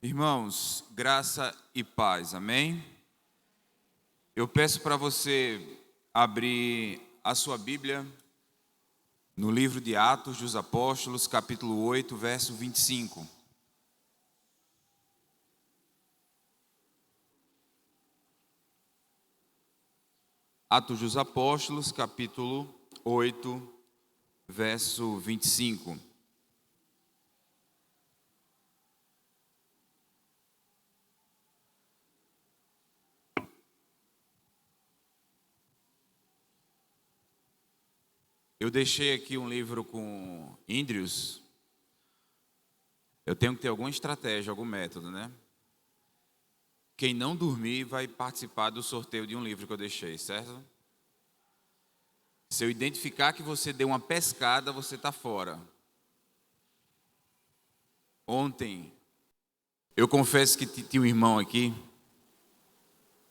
Irmãos, graça e paz, amém? Eu peço para você abrir a sua Bíblia no livro de Atos dos Apóstolos, capítulo 8, verso 25. Atos dos Apóstolos, capítulo 8, verso 25. Eu deixei aqui um livro com Índrios. Eu tenho que ter alguma estratégia, algum método, né? Quem não dormir vai participar do sorteio de um livro que eu deixei, certo? Se eu identificar que você deu uma pescada, você está fora. Ontem, eu confesso que tinha um irmão aqui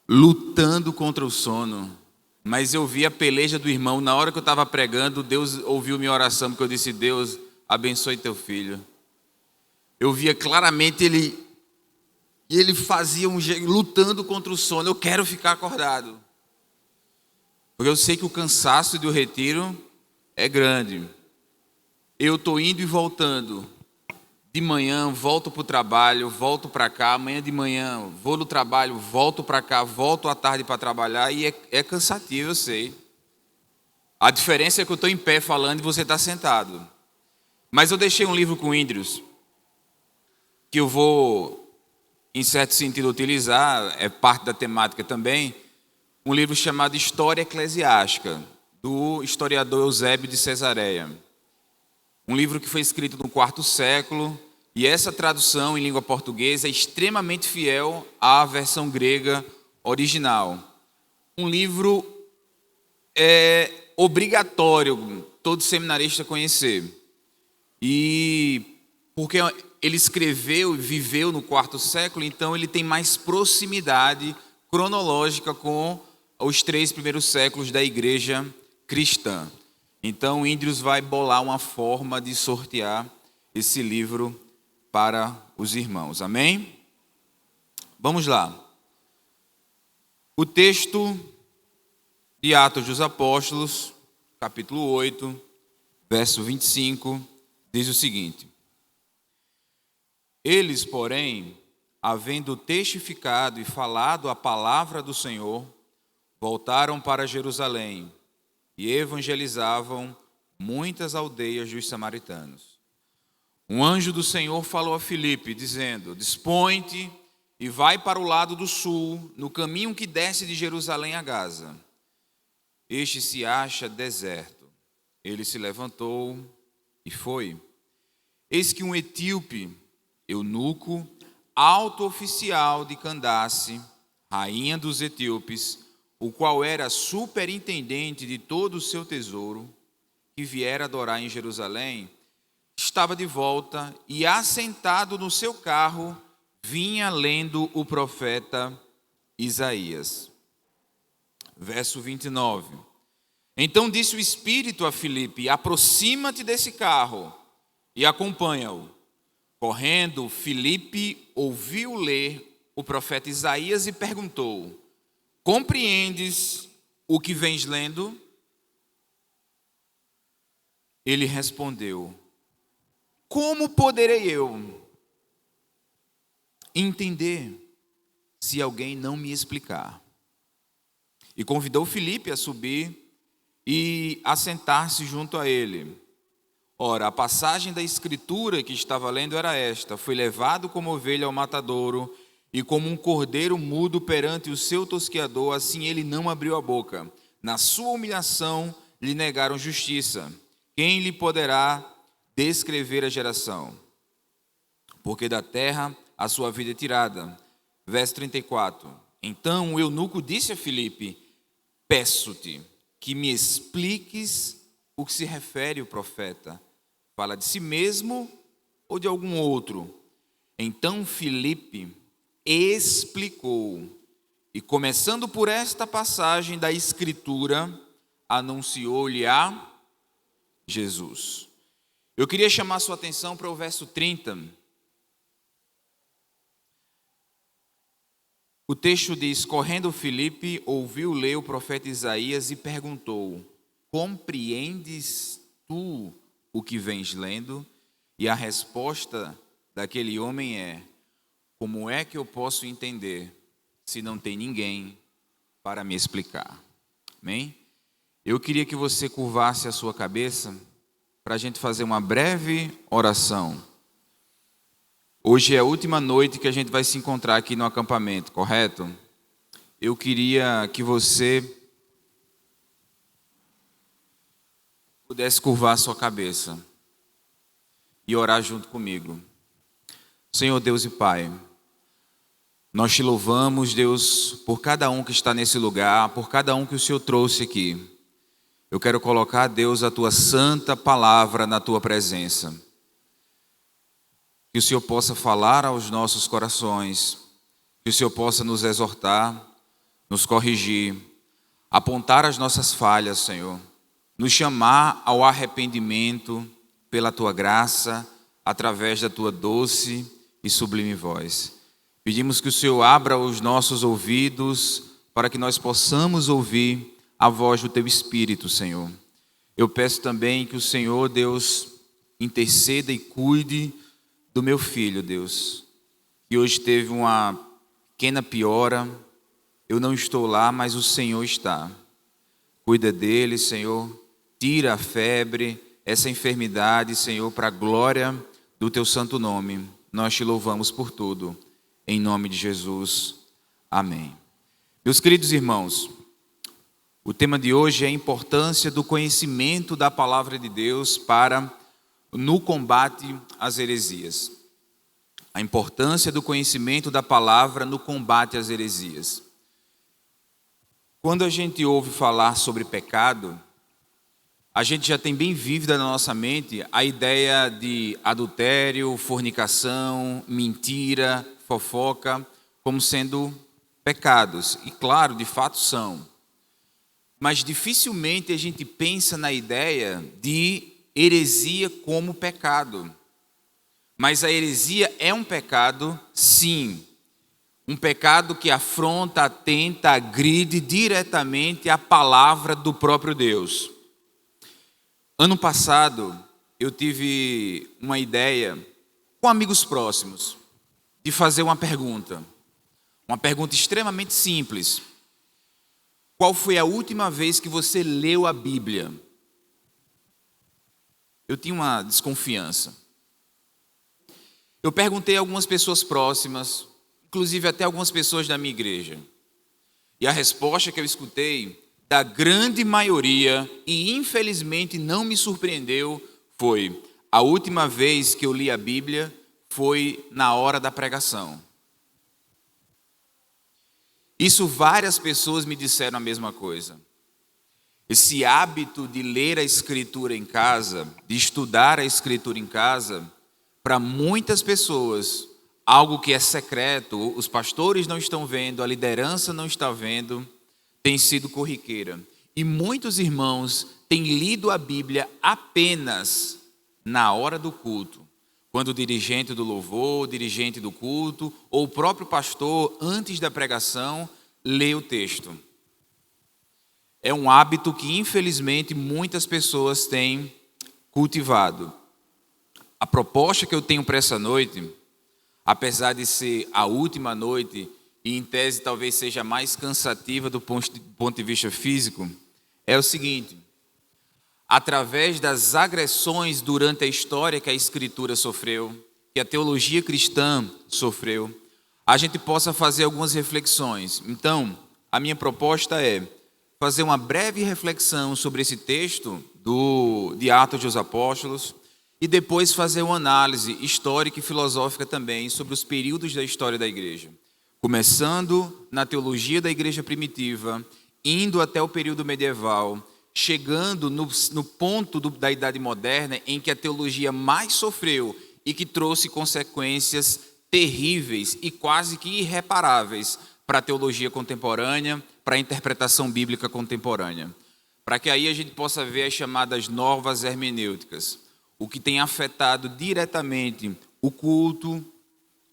lutando contra o sono, mas eu vi a peleja do irmão. Na hora que eu estava pregando, Deus ouviu minha oração, porque eu disse: Deus, abençoe teu filho. Eu via claramente ele fazia lutando contra o sono. Eu quero ficar acordado, porque eu sei que o cansaço do retiro é grande. Eu estou indo e voltando. De manhã, volto para o trabalho, volto para cá. Amanhã de manhã, vou no trabalho, volto para cá, volto à tarde para trabalhar. E é cansativo, eu sei. A diferença é que eu estou em pé falando e você está sentado. Mas eu deixei um livro com Índrios, que eu vou, em certo sentido, utilizar, é parte da temática também, um livro chamado História Eclesiástica, do historiador Eusébio de Cesareia. Um livro que foi escrito no IV século, e essa tradução em língua portuguesa é extremamente fiel à versão grega original. Um livro obrigatório todo seminarista conhecer. E porque ele escreveu e viveu no IV século, então ele tem mais proximidade cronológica com os 3 primeiros séculos da igreja cristã. Então, Índrios vai bolar uma forma de sortear esse livro para os irmãos. Amém? Vamos lá. O texto de Atos dos Apóstolos, capítulo 8, verso 25, diz o seguinte: Eles, porém, havendo testificado e falado a palavra do Senhor, voltaram para Jerusalém e evangelizavam muitas aldeias dos samaritanos. Um anjo do Senhor falou a Filipe, dizendo: Dispõe-te e vai para o lado do sul, no caminho que desce de Jerusalém a Gaza. Este se acha deserto. Ele se levantou e foi. Eis que um etíope, eunuco, alto oficial de Candace, rainha dos etíopes, o qual era superintendente de todo o seu tesouro, que viera adorar em Jerusalém, estava de volta e, assentado no seu carro, vinha lendo o profeta Isaías. Verso 29. Então disse o Espírito a Filipe: aproxima-te desse carro e acompanha-o. Correndo, Filipe ouviu ler o profeta Isaías e perguntou: Compreendes o que vens lendo? Ele respondeu: Como poderei eu entender se alguém não me explicar? E convidou Filipe a subir e a sentar-se junto a ele. Ora, a passagem da escritura que estava lendo era esta: Foi levado como ovelha ao matadouro, e como um cordeiro mudo perante o seu tosqueador, assim ele não abriu a boca. Na sua humilhação lhe negaram justiça. Quem lhe poderá descrever a geração? Porque da terra a sua vida é tirada. Verso 34. Então o eunuco disse a Filipe: Peço-te que me expliques o que se refere o profeta. Fala de si mesmo ou de algum outro? Então Filipe explicou, e começando por esta passagem da Escritura, anunciou-lhe a Jesus. Eu queria chamar a sua atenção para o verso 30. O texto diz: correndo Filipe, ouviu ler o profeta Isaías e perguntou: compreendes tu o que vens lendo? E a resposta daquele homem é: como é que eu posso entender se não tem ninguém para me explicar? Amém? Eu queria que você curvasse a sua cabeça para a gente fazer uma breve oração. Hoje é a última noite que a gente vai se encontrar aqui no acampamento, correto? Eu queria que você pudesse curvar a sua cabeça e orar junto comigo. Senhor Deus e Pai, nós te louvamos, Deus, por cada um que está nesse lugar, por cada um que o Senhor trouxe aqui. Eu quero colocar, Deus, a tua santa palavra na tua presença. Que o Senhor possa falar aos nossos corações, que o Senhor possa nos exortar, nos corrigir, apontar as nossas falhas, Senhor, nos chamar ao arrependimento pela tua graça, através da tua doce e sublime voz. Pedimos que o Senhor abra os nossos ouvidos para que nós possamos ouvir a voz do teu Espírito, Senhor. Eu peço também que o Senhor, Deus, interceda e cuide do meu filho, Deus, que hoje teve uma pequena piora. Eu não estou lá, mas o Senhor está. Cuida dele, Senhor. Tira a febre, essa enfermidade, Senhor, para a glória do teu santo nome. Nós te louvamos por tudo. Em nome de Jesus. Amém. Meus queridos irmãos, o tema de hoje é a importância do conhecimento da palavra de Deus no combate às heresias. A importância do conhecimento da palavra no combate às heresias. Quando a gente ouve falar sobre pecado, a gente já tem bem vívida na nossa mente a ideia de adultério, fornicação, mentira, fofoca, como sendo pecados. E claro, de fato são. Mas dificilmente a gente pensa na ideia de heresia como pecado. Mas a heresia é um pecado, sim. Um pecado que afronta, atenta, agride diretamente a palavra do próprio Deus. Ano passado, eu tive uma ideia, com amigos próximos, de fazer uma pergunta extremamente simples. Qual foi a última vez que você leu a Bíblia? Eu tinha uma desconfiança. Eu perguntei a algumas pessoas próximas, inclusive até algumas pessoas da minha igreja. E a resposta que eu escutei, da grande maioria, e infelizmente não me surpreendeu, foi: a última vez que eu li a Bíblia foi na hora da pregação. Isso várias pessoas me disseram a mesma coisa. Esse hábito de ler a Escritura em casa, de estudar a Escritura em casa, para muitas pessoas, algo que é secreto, os pastores não estão vendo, a liderança não está vendo, tem sido corriqueira. E muitos irmãos têm lido a Bíblia apenas na hora do culto, quando o dirigente do louvor, o dirigente do culto, ou o próprio pastor, antes da pregação, lê o texto. É um hábito que, infelizmente, muitas pessoas têm cultivado. A proposta que eu tenho para essa noite, apesar de ser a última noite, e em tese talvez seja mais cansativa do ponto de vista físico, é o seguinte: através das agressões durante a história que a Escritura sofreu, que a teologia cristã sofreu, a gente possa fazer algumas reflexões. Então, a minha proposta é fazer uma breve reflexão sobre esse texto de Atos dos Apóstolos e depois fazer uma análise histórica e filosófica também sobre os períodos da história da igreja. Começando na teologia da igreja primitiva, indo até o período medieval, chegando no ponto da Idade Moderna em que a teologia mais sofreu e que trouxe consequências terríveis e quase que irreparáveis para a teologia contemporânea, para a interpretação bíblica contemporânea. Para que aí a gente possa ver as chamadas novas hermenêuticas, o que tem afetado diretamente o culto,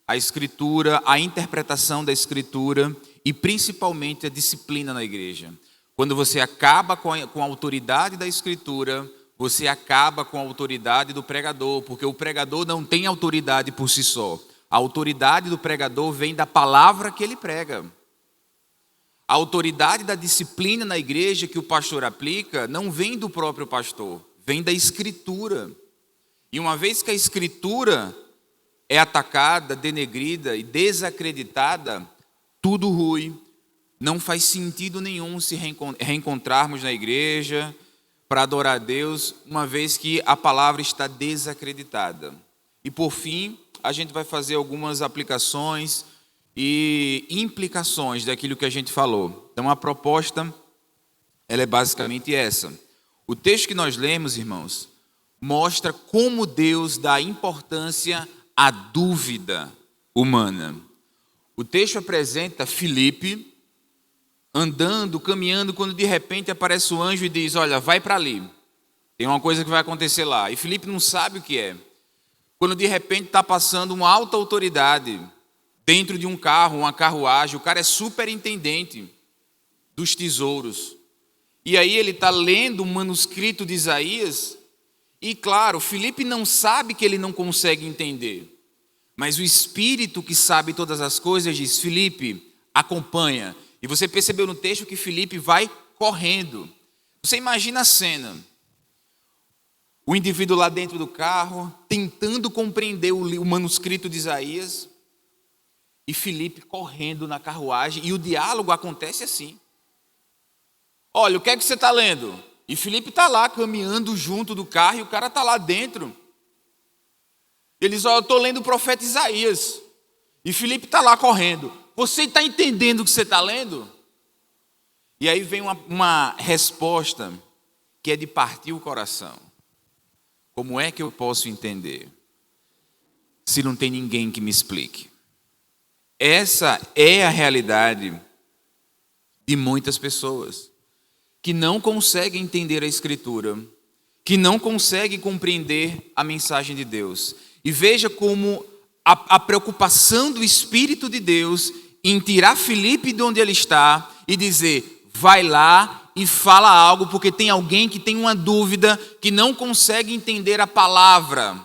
a Escritura, a interpretação da Escritura e principalmente a disciplina na igreja. Quando você acaba com a autoridade da Escritura, você acaba com a autoridade do pregador, porque o pregador não tem autoridade por si só. A autoridade do pregador vem da palavra que ele prega. A autoridade da disciplina na igreja que o pastor aplica não vem do próprio pastor, vem da Escritura. E uma vez que a Escritura é atacada, denegrida e desacreditada, tudo rui. Não faz sentido nenhum se reencontrarmos na igreja para adorar a Deus, uma vez que a palavra está desacreditada. E por fim, a gente vai fazer algumas aplicações e implicações daquilo que a gente falou. Então a proposta, ela é basicamente essa. O texto que nós lemos, irmãos, mostra como Deus dá importância à dúvida humana. O texto apresenta Filipe andando, caminhando, quando de repente aparece o anjo e diz: olha, vai para ali, tem uma coisa que vai acontecer lá. E Filipe não sabe o que é. Quando de repente está passando uma alta autoridade dentro de um carro, uma carruagem, o cara é superintendente dos tesouros. E aí ele está lendo o manuscrito de Isaías e, claro, Filipe não sabe que ele não consegue entender. Mas o Espírito que sabe todas as coisas diz: Filipe, acompanha. E você percebeu no texto que Filipe vai correndo. Você imagina a cena. O indivíduo lá dentro do carro, tentando compreender o manuscrito de Isaías, e Filipe correndo na carruagem, e o diálogo acontece assim. Olha, o que é que você está lendo? E Filipe está lá caminhando junto do carro, e o cara está lá dentro. Ele diz: olha, eu estou lendo o profeta Isaías. E Filipe está lá correndo. Você está entendendo o que você está lendo? E aí vem uma resposta que é de partir o coração. Como é que eu posso entender se não tem ninguém que me explique? Essa é a realidade de muitas pessoas que não conseguem entender a Escritura, que não conseguem compreender a mensagem de Deus. E veja como a preocupação do Espírito de Deus em tirar Filipe de onde ele está e dizer: vai lá e fala algo, porque tem alguém que tem uma dúvida, que não consegue entender a palavra.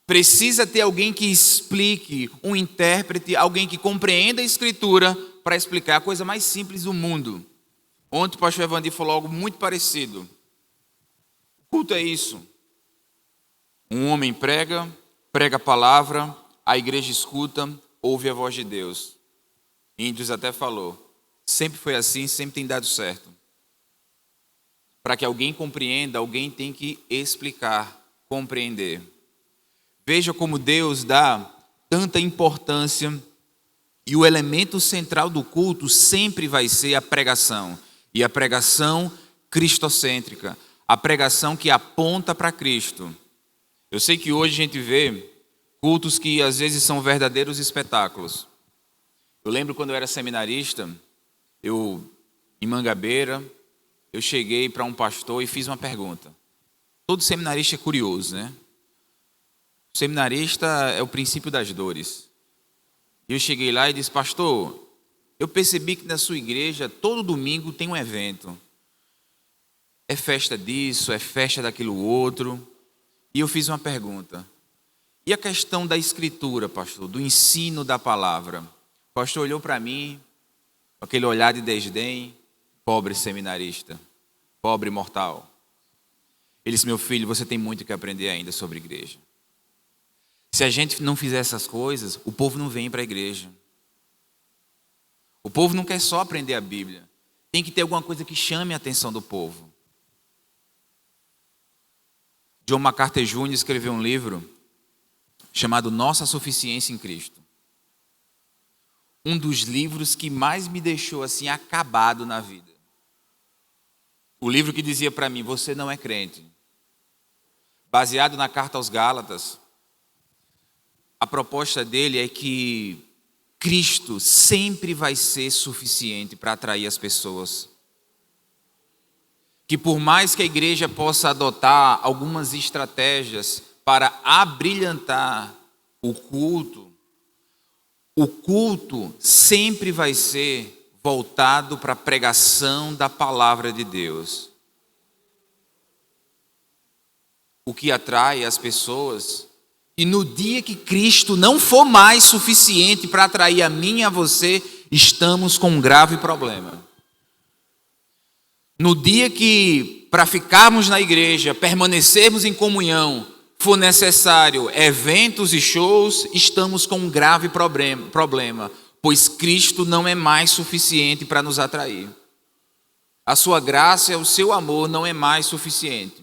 Precisa ter alguém que explique, um intérprete, alguém que compreenda a Escritura para explicar a coisa mais simples do mundo. Ontem o pastor Evandir falou algo muito parecido. O culto é isso. Um homem prega a palavra, a igreja escuta, ouve a voz de Deus. Índios até falou: sempre foi assim, sempre tem dado certo. Para que alguém compreenda, alguém tem que explicar, compreender. Veja como Deus dá tanta importância, e o elemento central do culto sempre vai ser a pregação. E a pregação cristocêntrica, a pregação que aponta para Cristo. Eu sei que hoje a gente vê cultos que às vezes são verdadeiros espetáculos. Eu lembro quando eu era seminarista, em Mangabeira, eu cheguei para um pastor e fiz uma pergunta. Todo seminarista é curioso, né? O seminarista é o princípio das dores. E eu cheguei lá e disse: pastor, eu percebi que na sua igreja todo domingo tem um evento. É festa disso, é festa daquilo outro. E eu fiz uma pergunta: e a questão da Escritura, pastor, do ensino da palavra? O pastor olhou para mim, com aquele olhar de desdém: pobre seminarista, pobre mortal. Ele disse: meu filho, você tem muito que aprender ainda sobre igreja. Se a gente não fizer essas coisas, o povo não vem para a igreja. O povo não quer só aprender a Bíblia. Tem que ter alguma coisa que chame a atenção do povo. John MacArthur Jr. escreveu um livro chamado Nossa Suficiência em Cristo. Um dos livros que mais me deixou assim acabado na vida. O livro que dizia para mim: você não é crente. Baseado na carta aos Gálatas. A proposta dele é que Cristo sempre vai ser suficiente para atrair as pessoas. Que por mais que a igreja possa adotar algumas estratégias para abrilhantar o culto sempre vai ser voltado para a pregação da palavra de Deus. O que atrai as pessoas. E no dia que Cristo não for mais suficiente para atrair a mim e a você, estamos com um grave problema. No dia que, para ficarmos na igreja, permanecermos em comunhão, for necessário eventos e shows, estamos com um grave problema, pois Cristo não é mais suficiente para nos atrair. A sua graça, o seu amor não é mais suficiente.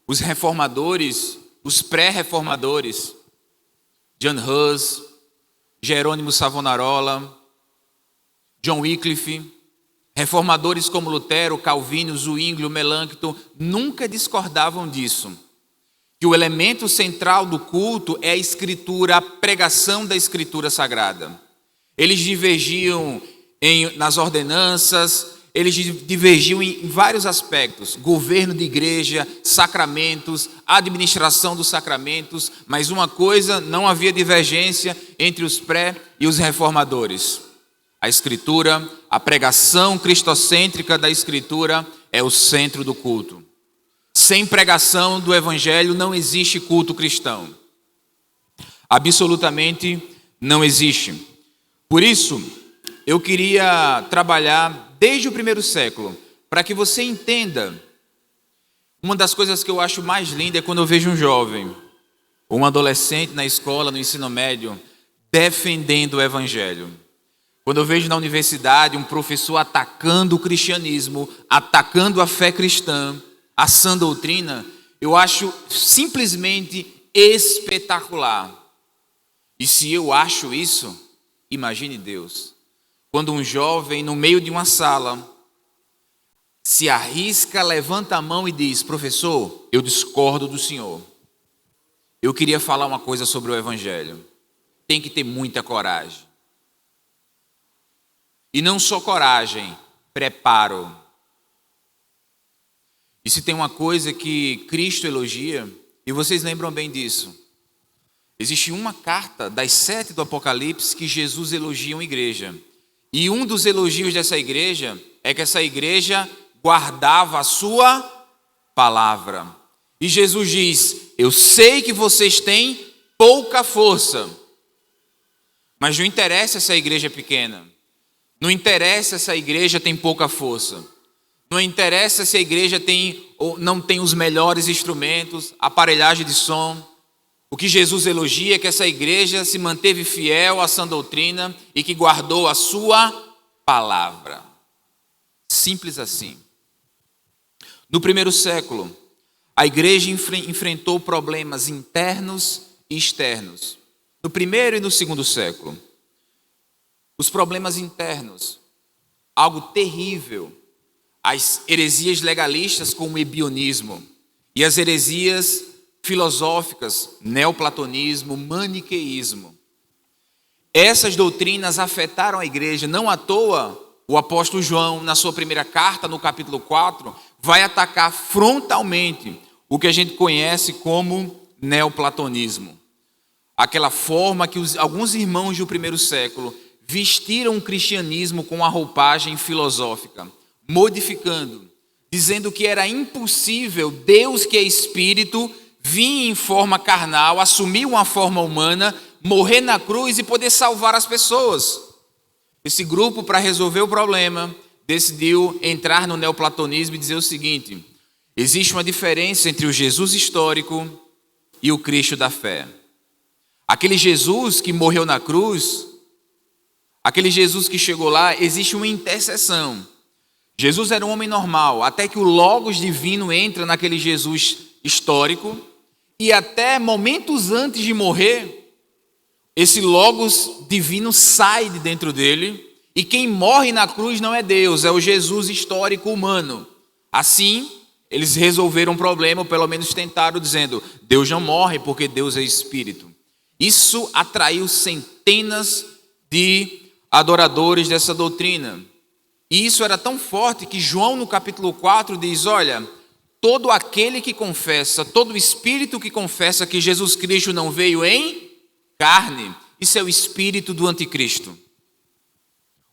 Os reformadores, os pré-reformadores, John Hus, Jerônimo Savonarola, John Wycliffe, reformadores como Lutero, Calvino, Zwinglio, Melanchthon, nunca discordavam disso. Que o elemento central do culto é a escritura, a pregação da escritura sagrada. Eles divergiam nas ordenanças, eles divergiam em vários aspectos, governo de igreja, sacramentos, administração dos sacramentos, mas uma coisa, não havia divergência entre os pré e os reformadores. A escritura, a pregação cristocêntrica da escritura é o centro do culto. Sem pregação do evangelho não existe culto cristão. Absolutamente não existe. Por isso, eu queria trabalhar desde o primeiro século, para que você entenda. Uma das coisas que eu acho mais linda é quando eu vejo um jovem, ou um adolescente na escola, no ensino médio, defendendo o evangelho. Quando eu vejo na universidade um professor atacando o cristianismo, atacando a fé cristã, a sã doutrina, eu acho simplesmente espetacular. E se eu acho isso, imagine Deus. Quando um jovem, no meio de uma sala, se arrisca, levanta a mão e diz: professor, eu discordo do senhor. Eu queria falar uma coisa sobre o evangelho. Tem que ter muita coragem. E não só coragem, preparo. E se tem uma coisa que Cristo elogia, e vocês lembram bem disso, existe uma carta das 7 do Apocalipse que Jesus elogia uma igreja. E um dos elogios dessa igreja é que essa igreja guardava a sua palavra. E Jesus diz: eu sei que vocês têm pouca força, mas não interessa se a igreja é pequena. Não interessa se a igreja tem pouca força. Não interessa se a igreja tem ou não tem os melhores instrumentos, aparelhagem de som. O que Jesus elogia é que essa igreja se manteve fiel à sã doutrina e que guardou a sua palavra. Simples assim. No primeiro século, a igreja enfrentou problemas internos e externos. No primeiro e no segundo século. Os problemas internos, algo terrível. As heresias legalistas como o ebionismo e as heresias filosóficas, neoplatonismo, maniqueísmo. Essas doutrinas afetaram a igreja. Não à toa, o apóstolo João, na sua primeira carta, no capítulo 4, vai atacar frontalmente o que a gente conhece como neoplatonismo. Aquela forma que alguns irmãos do primeiro século vestiram o cristianismo com a roupagem filosófica, modificando, dizendo que era impossível Deus, que é espírito, vir em forma carnal, assumir uma forma humana, morrer na cruz e poder salvar as pessoas. Esse grupo, para resolver o problema, decidiu entrar no neoplatonismo e dizer o seguinte: existe uma diferença entre o Jesus histórico e o Cristo da fé. Aquele Jesus que morreu na cruz, aquele Jesus que chegou lá, existe uma intercessão. Jesus era um homem normal, até que o Logos divino entra naquele Jesus histórico, e até momentos antes de morrer, esse Logos divino sai de dentro dele, e quem morre na cruz não é Deus, é o Jesus histórico humano. Assim, eles resolveram um problema, ou pelo menos tentaram, dizendo: Deus não morre porque Deus é espírito. Isso atraiu centenas de adoradores dessa doutrina. E isso era tão forte que João, no capítulo 4, diz: olha, todo aquele que confessa, todo espírito que confessa que Jesus Cristo não veio em carne, isso é o espírito do anticristo.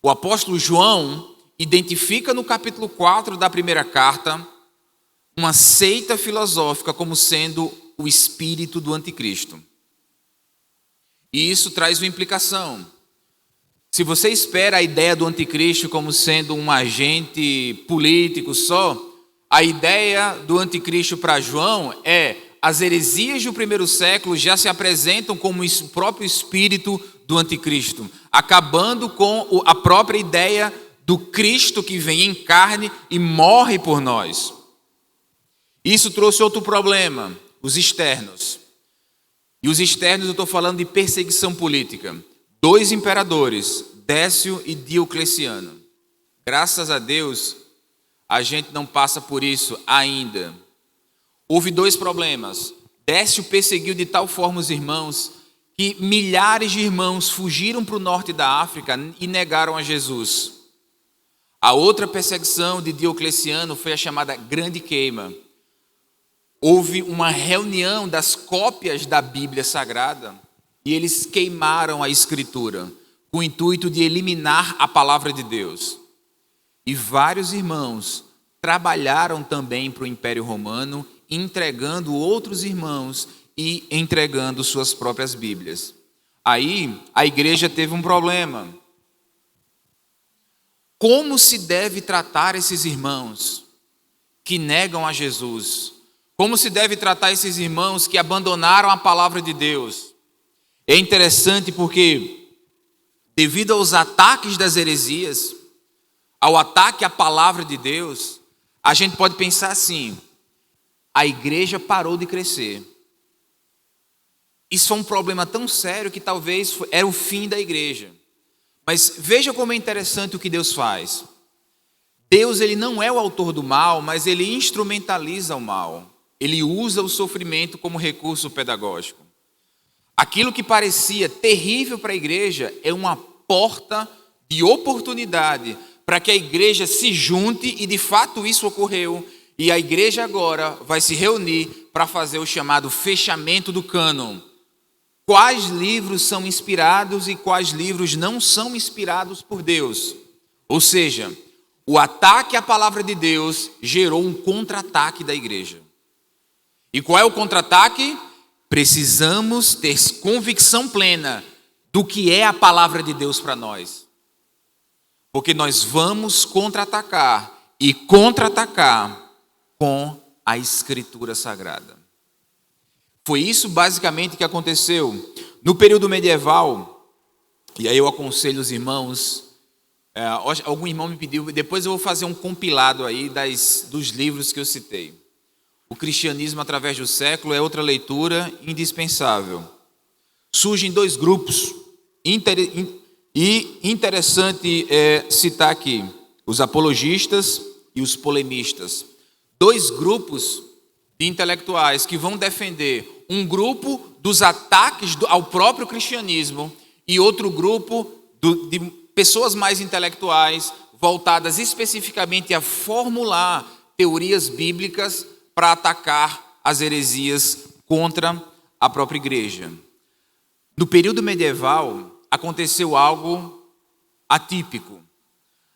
O apóstolo João identifica no capítulo 4 da primeira carta uma seita filosófica como sendo o espírito do anticristo. E isso traz uma implicação. Se você espera a ideia do anticristo como sendo um agente político só, a ideia do anticristo para João é: as heresias do primeiro século já se apresentam como o próprio espírito do anticristo, acabando com a própria ideia do Cristo que vem em carne e morre por nós. Isso trouxe outro problema, os externos. E os externos eu estou falando de perseguição política. 2 imperadores, Décio e Diocleciano. Graças a Deus, a gente não passa por isso ainda. Houve 2 problemas. Décio perseguiu de tal forma os irmãos que milhares de irmãos fugiram para o norte da África e negaram a Jesus. A outra perseguição de Diocleciano foi a chamada Grande Queima. Houve uma reunião das cópias da Bíblia Sagrada e eles queimaram a Escritura com o intuito de eliminar a palavra de Deus. E vários irmãos trabalharam também para o Império Romano, entregando outros irmãos e entregando suas próprias Bíblias. Aí a igreja teve um problema. Como se deve tratar esses irmãos que negam a Jesus? Como se deve tratar esses irmãos que abandonaram a palavra de Deus? É interessante porque, devido aos ataques das heresias, ao ataque à palavra de Deus, a gente pode pensar assim: a igreja parou de crescer. Isso foi um problema tão sério que talvez era o fim da igreja. Mas veja como é interessante o que Deus faz. Deus, ele não é o autor do mal, mas ele instrumentaliza o mal. Ele usa o sofrimento como recurso pedagógico. Aquilo que parecia terrível para a igreja é uma porta de oportunidade para que a igreja se junte, e de fato isso ocorreu. E a igreja agora vai se reunir para fazer o chamado fechamento do cânon. Quais livros são inspirados e quais livros não são inspirados por Deus? Ou seja, o ataque à palavra de Deus gerou um contra-ataque da igreja. E qual é o contra-ataque? Precisamos ter convicção plena do que é a palavra de Deus para nós. Porque nós vamos contra-atacar e contra-atacar com a Escritura Sagrada. Foi isso basicamente que aconteceu no período medieval. E aí eu aconselho os irmãos, algum irmão me pediu, depois eu vou fazer um compilado aí dos livros que eu citei. O Cristianismo através do século é outra leitura indispensável. Surgem 2 grupos, e interessante citar aqui, os apologistas e os polemistas. 2 grupos de intelectuais que vão defender um grupo dos ataques ao próprio cristianismo e outro grupo de pessoas mais intelectuais voltadas especificamente a formular teorias bíblicas para atacar as heresias contra a própria igreja. No período medieval, aconteceu algo atípico.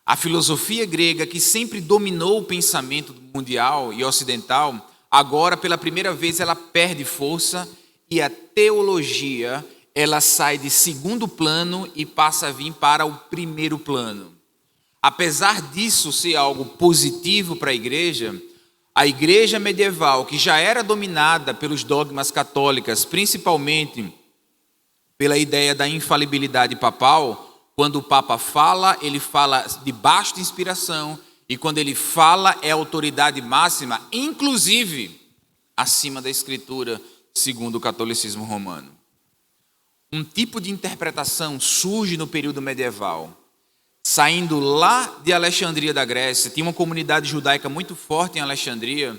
A filosofia grega, que sempre dominou o pensamento mundial e ocidental, agora, pela primeira vez, ela perde força e a teologia, ela sai de segundo plano e passa a vir para o primeiro plano. Apesar disso ser algo positivo para a igreja medieval, que já era dominada pelos dogmas católicos, principalmente pela ideia da infalibilidade papal, quando o Papa fala, ele fala debaixo de inspiração, e quando ele fala é autoridade máxima, inclusive acima da Escritura, segundo o catolicismo romano. Um tipo de interpretação surge no período medieval. Saindo lá de Alexandria da Grécia, tinha uma comunidade judaica muito forte em Alexandria,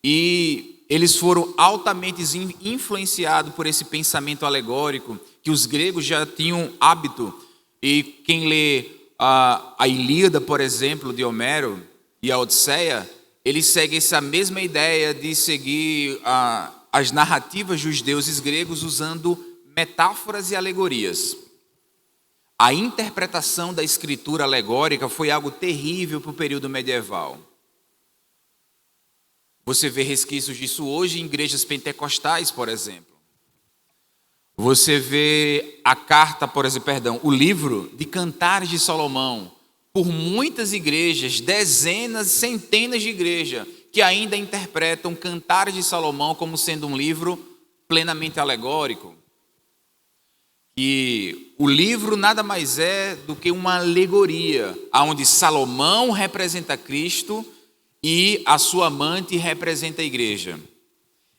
e eles foram altamente influenciados por esse pensamento alegórico que os gregos já tinham hábito. E quem lê a Ilíada, por exemplo, de Homero, e a Odisseia, eles seguem essa mesma ideia de seguir as narrativas dos deuses gregos usando metáforas e alegorias. A interpretação da escritura alegórica foi algo terrível para o período medieval. Você vê resquícios disso hoje em igrejas pentecostais, por exemplo. Você vê o livro de Cantares de Salomão, por muitas igrejas, dezenas, centenas de igrejas, que ainda interpretam Cantares de Salomão como sendo um livro plenamente alegórico. E o livro nada mais é do que uma alegoria, onde Salomão representa Cristo e a sua amante representa a igreja.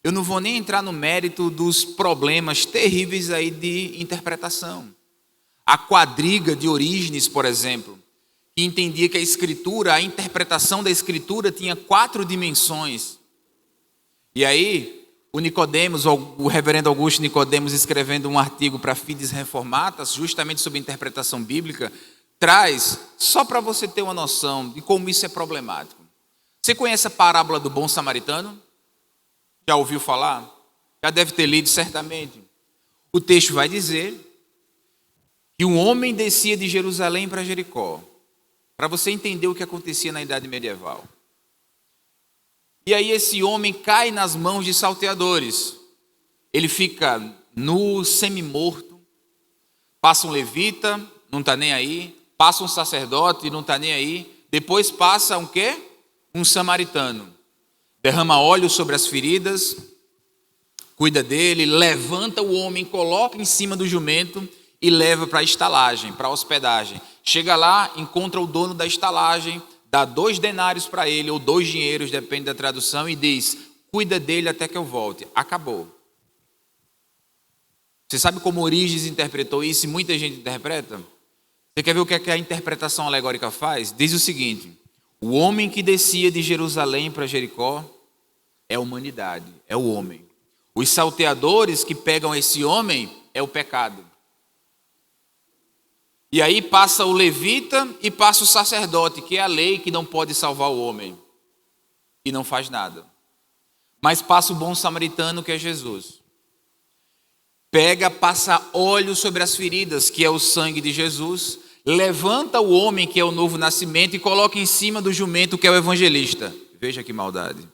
Eu não vou nem entrar no mérito dos problemas terríveis aí de interpretação. A quadriga de Orígenes, por exemplo, que entendia que a interpretação da escritura tinha 4 dimensões. E aí, o reverendo Augusto Nicodemos, escrevendo um artigo para Fides Reformatas, justamente sobre interpretação bíblica, traz, só para você ter uma noção de como isso é problemático. Você conhece a parábola do bom samaritano? Já ouviu falar? Já deve ter lido certamente. O texto vai dizer que um homem descia de Jerusalém para Jericó, para você entender o que acontecia na idade medieval. E aí esse homem cai nas mãos de salteadores. Ele fica nu, semi-morto. Passa um levita, não está nem aí. Passa um sacerdote, não está nem aí. Depois passa um quê? Um samaritano. Derrama óleo sobre as feridas, cuida dele, levanta o homem, coloca em cima do jumento e leva para a estalagem, para a hospedagem. Chega lá, encontra o dono da estalagem, dá 2 denários para ele, ou 2 dinheiros, depende da tradução, e diz: cuida dele até que eu volte. Acabou. Você sabe como Orígenes interpretou isso e muita gente interpreta? Você quer ver o que é que a interpretação alegórica faz? Diz o seguinte: o homem que descia de Jerusalém para Jericó é a humanidade, é o homem. Os salteadores que pegam esse homem é o pecado. E aí passa o levita e passa o sacerdote, que é a lei que não pode salvar o homem. E não faz nada. Mas passa o bom samaritano, que é Jesus. Passa óleo sobre as feridas, que é o sangue de Jesus. Levanta o homem, que é o novo nascimento, e coloca em cima do jumento, que é o evangelista. Veja que maldade.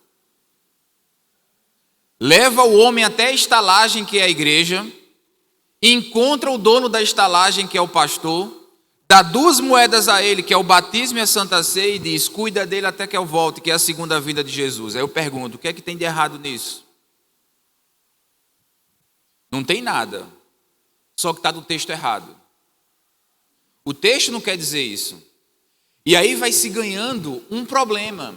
Leva o homem até a estalagem, que é a igreja. Encontra o dono da estalagem, que é o pastor, dá 2 moedas a ele, que é o batismo e a santa ceia, e diz: cuida dele até que eu volte, que é a segunda vinda de Jesus. Aí eu pergunto: o que é que tem de errado nisso? Não tem nada, só que está do texto errado. O texto não quer dizer isso. E aí vai se ganhando um problema,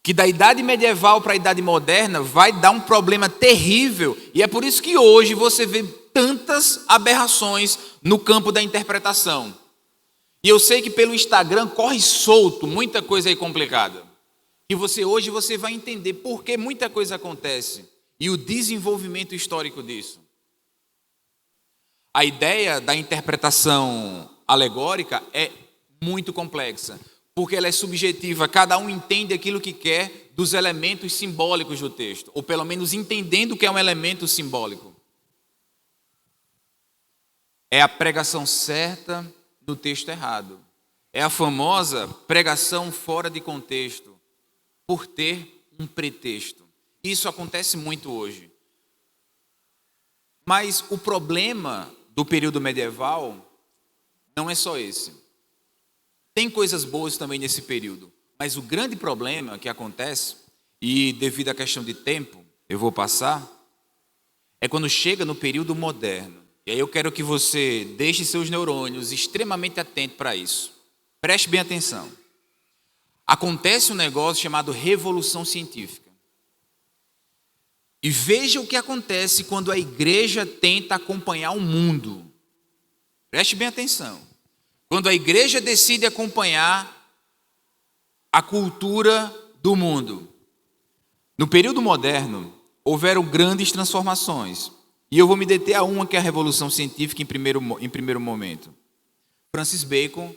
que da idade medieval para a idade moderna vai dar um problema terrível, e é por isso que hoje você vê tantas aberrações no campo da interpretação. E eu sei que pelo Instagram corre solto muita coisa aí complicada. E hoje você vai entender por que muita coisa acontece e o desenvolvimento histórico disso. A ideia da interpretação alegórica é muito complexa, porque ela é subjetiva, cada um entende aquilo que quer dos elementos simbólicos do texto, ou pelo menos entendendo o que é um elemento simbólico. É a pregação certa no texto errado. É a famosa pregação fora de contexto, por ter um pretexto. Isso acontece muito hoje. Mas o problema do período medieval não é só esse. Tem coisas boas também nesse período, mas o grande problema que acontece, e devido à questão de tempo, eu vou passar, é quando chega no período moderno. E aí eu quero que você deixe seus neurônios extremamente atentos para isso. Preste bem atenção. Acontece um negócio chamado revolução científica. E veja o que acontece quando a igreja tenta acompanhar o mundo. Preste bem atenção. Quando a igreja decide acompanhar a cultura do mundo. No período moderno, houveram grandes transformações. E eu vou me deter a uma, que é a revolução científica em primeiro momento. Francis Bacon,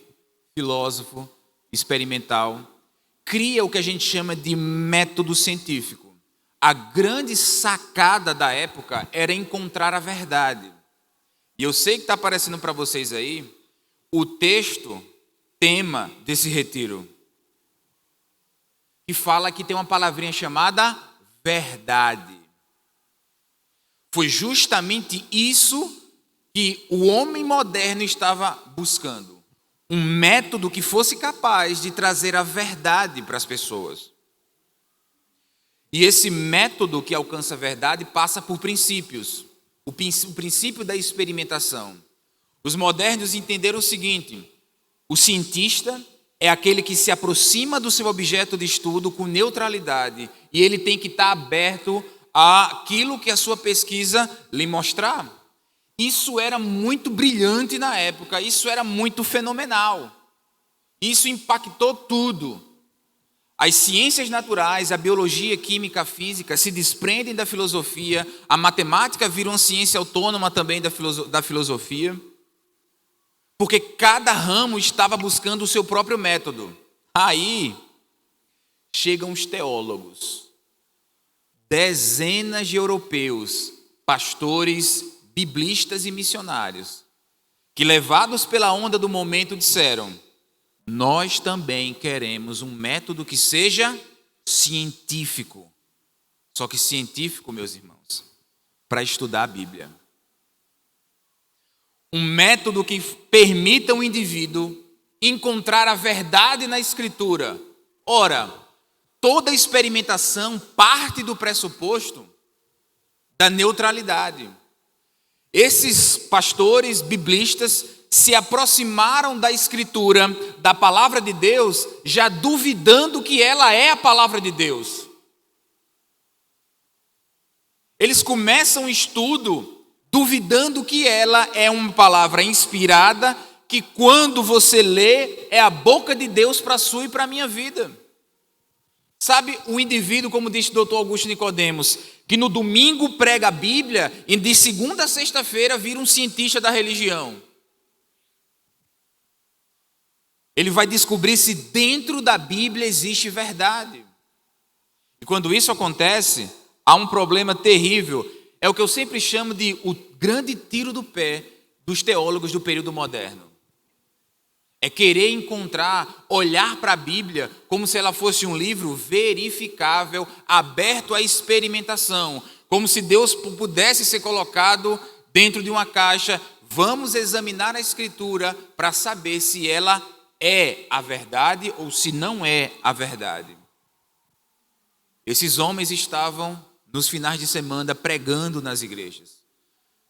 filósofo experimental, cria o que a gente chama de método científico. A grande sacada da época era encontrar a verdade. E eu sei que está aparecendo para vocês aí o texto, tema desse retiro, que fala que tem uma palavrinha chamada verdade. Foi justamente isso que o homem moderno estava buscando. Um método que fosse capaz de trazer a verdade para as pessoas. E esse método que alcança a verdade passa por princípios. O princípio da experimentação. Os modernos entenderam o seguinte: o cientista é aquele que se aproxima do seu objeto de estudo com neutralidade, e ele tem que estar aberto àquilo que a sua pesquisa lhe mostrar. Isso era muito brilhante na época, isso era muito fenomenal. Isso impactou tudo. As ciências naturais, a biologia, a química, a física se desprendem da filosofia, a matemática vira uma ciência autônoma também da filosofia, porque cada ramo estava buscando o seu próprio método. Aí chegam os teólogos, dezenas de europeus, pastores, biblistas e missionários, que levados pela onda do momento disseram: nós também queremos um método que seja científico. Só que científico, meus irmãos, para estudar a Bíblia. Um método que permita ao indivíduo encontrar a verdade na Escritura. Ora, toda experimentação parte do pressuposto da neutralidade. Esses pastores biblistas se aproximaram da Escritura, da palavra de Deus, já duvidando que ela é a palavra de Deus. Eles começam o estudo duvidando que ela é uma palavra inspirada, que quando você lê, é a boca de Deus para a sua e para a minha vida. Sabe, o indivíduo, como disse o Dr. Augusto Nicodemos, que no domingo prega a Bíblia e de segunda a sexta-feira vira um cientista da religião. Ele vai descobrir se dentro da Bíblia existe verdade. E quando isso acontece, há um problema terrível. É o que eu sempre chamo de o grande tiro do pé dos teólogos do período moderno. É querer encontrar, olhar para a Bíblia como se ela fosse um livro verificável, aberto à experimentação. Como se Deus pudesse ser colocado dentro de uma caixa. Vamos examinar a Escritura para saber se ela é a verdade ou se não é a verdade. Esses homens estavam nos finais de semana pregando nas igrejas,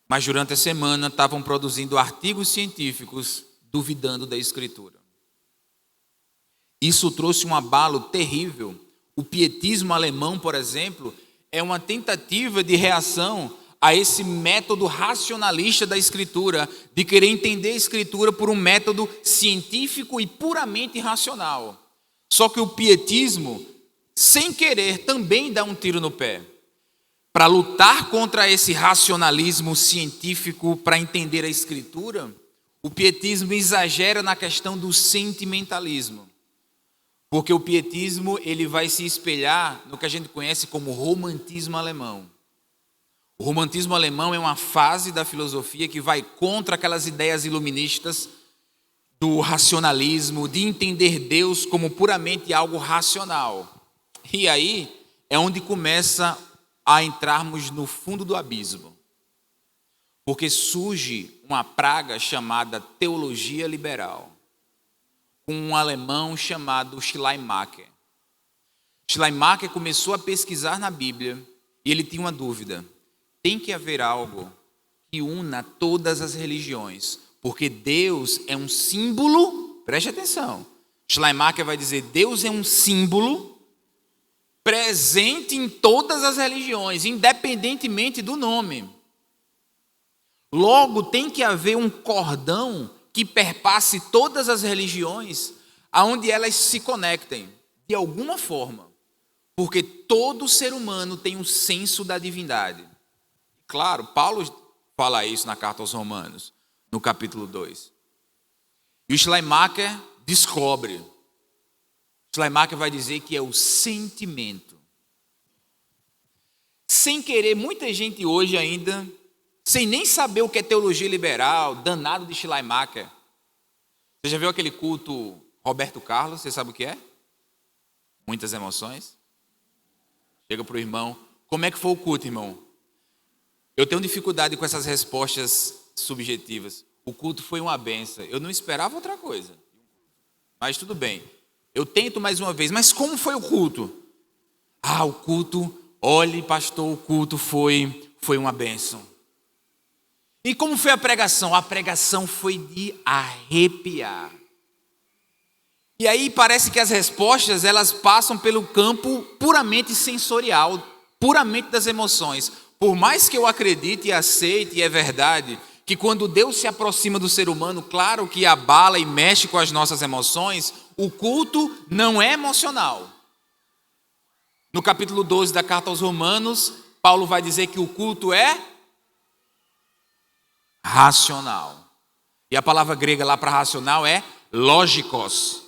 mas durante a semana estavam produzindo artigos científicos duvidando da Escritura. Isso trouxe um abalo terrível. O pietismo alemão, por exemplo, é uma tentativa de reação a esse método racionalista da Escritura, de querer entender a Escritura por um método científico e puramente racional. Só que o pietismo, sem querer, também dá um tiro no pé. Para lutar contra esse racionalismo científico para entender a Escritura, o pietismo exagera na questão do sentimentalismo. Porque o pietismo ele vai se espelhar no que a gente conhece como romantismo alemão. O romantismo alemão é uma fase da filosofia que vai contra aquelas ideias iluministas do racionalismo, de entender Deus como puramente algo racional. E aí é onde começa a entrarmos no fundo do abismo. Porque surge uma praga chamada teologia liberal, com um alemão chamado Schleiermacher. Schleiermacher começou a pesquisar na Bíblia e ele tinha uma dúvida. Tem que haver algo que una todas as religiões, porque Deus é um símbolo, preste atenção. Schleiermacher vai dizer, Deus é um símbolo presente em todas as religiões, independentemente do nome. Logo, tem que haver um cordão que perpasse todas as religiões, aonde elas se conectem, de alguma forma, porque todo ser humano tem um senso da divindade. Claro, Paulo fala isso na carta aos Romanos, no capítulo 2. E o Schleiermacher descobre. Schleiermacher vai dizer que é o sentimento. Sem querer, muita gente hoje ainda sem nem saber o que é teologia liberal, danado de Schleiermacher. Você já viu aquele culto Roberto Carlos? Você sabe o que é? Muitas emoções. Chega para o irmão, como é que foi o culto, irmão? Eu tenho dificuldade com essas respostas subjetivas. O culto foi uma benção. Eu não esperava outra coisa. Mas tudo bem. Eu tento mais uma vez. Mas como foi o culto? O culto, olhe, pastor, o culto foi uma bênção. E como foi a pregação? A pregação foi de arrepiar. E aí parece que as respostas, elas passam pelo campo puramente sensorial, puramente das emoções. Por mais que eu acredite e aceite, e é verdade, que quando Deus se aproxima do ser humano, claro que abala e mexe com as nossas emoções, o culto não é emocional. No capítulo 12 da carta aos Romanos, Paulo vai dizer que o culto é racional. E a palavra grega lá para racional é lógicos.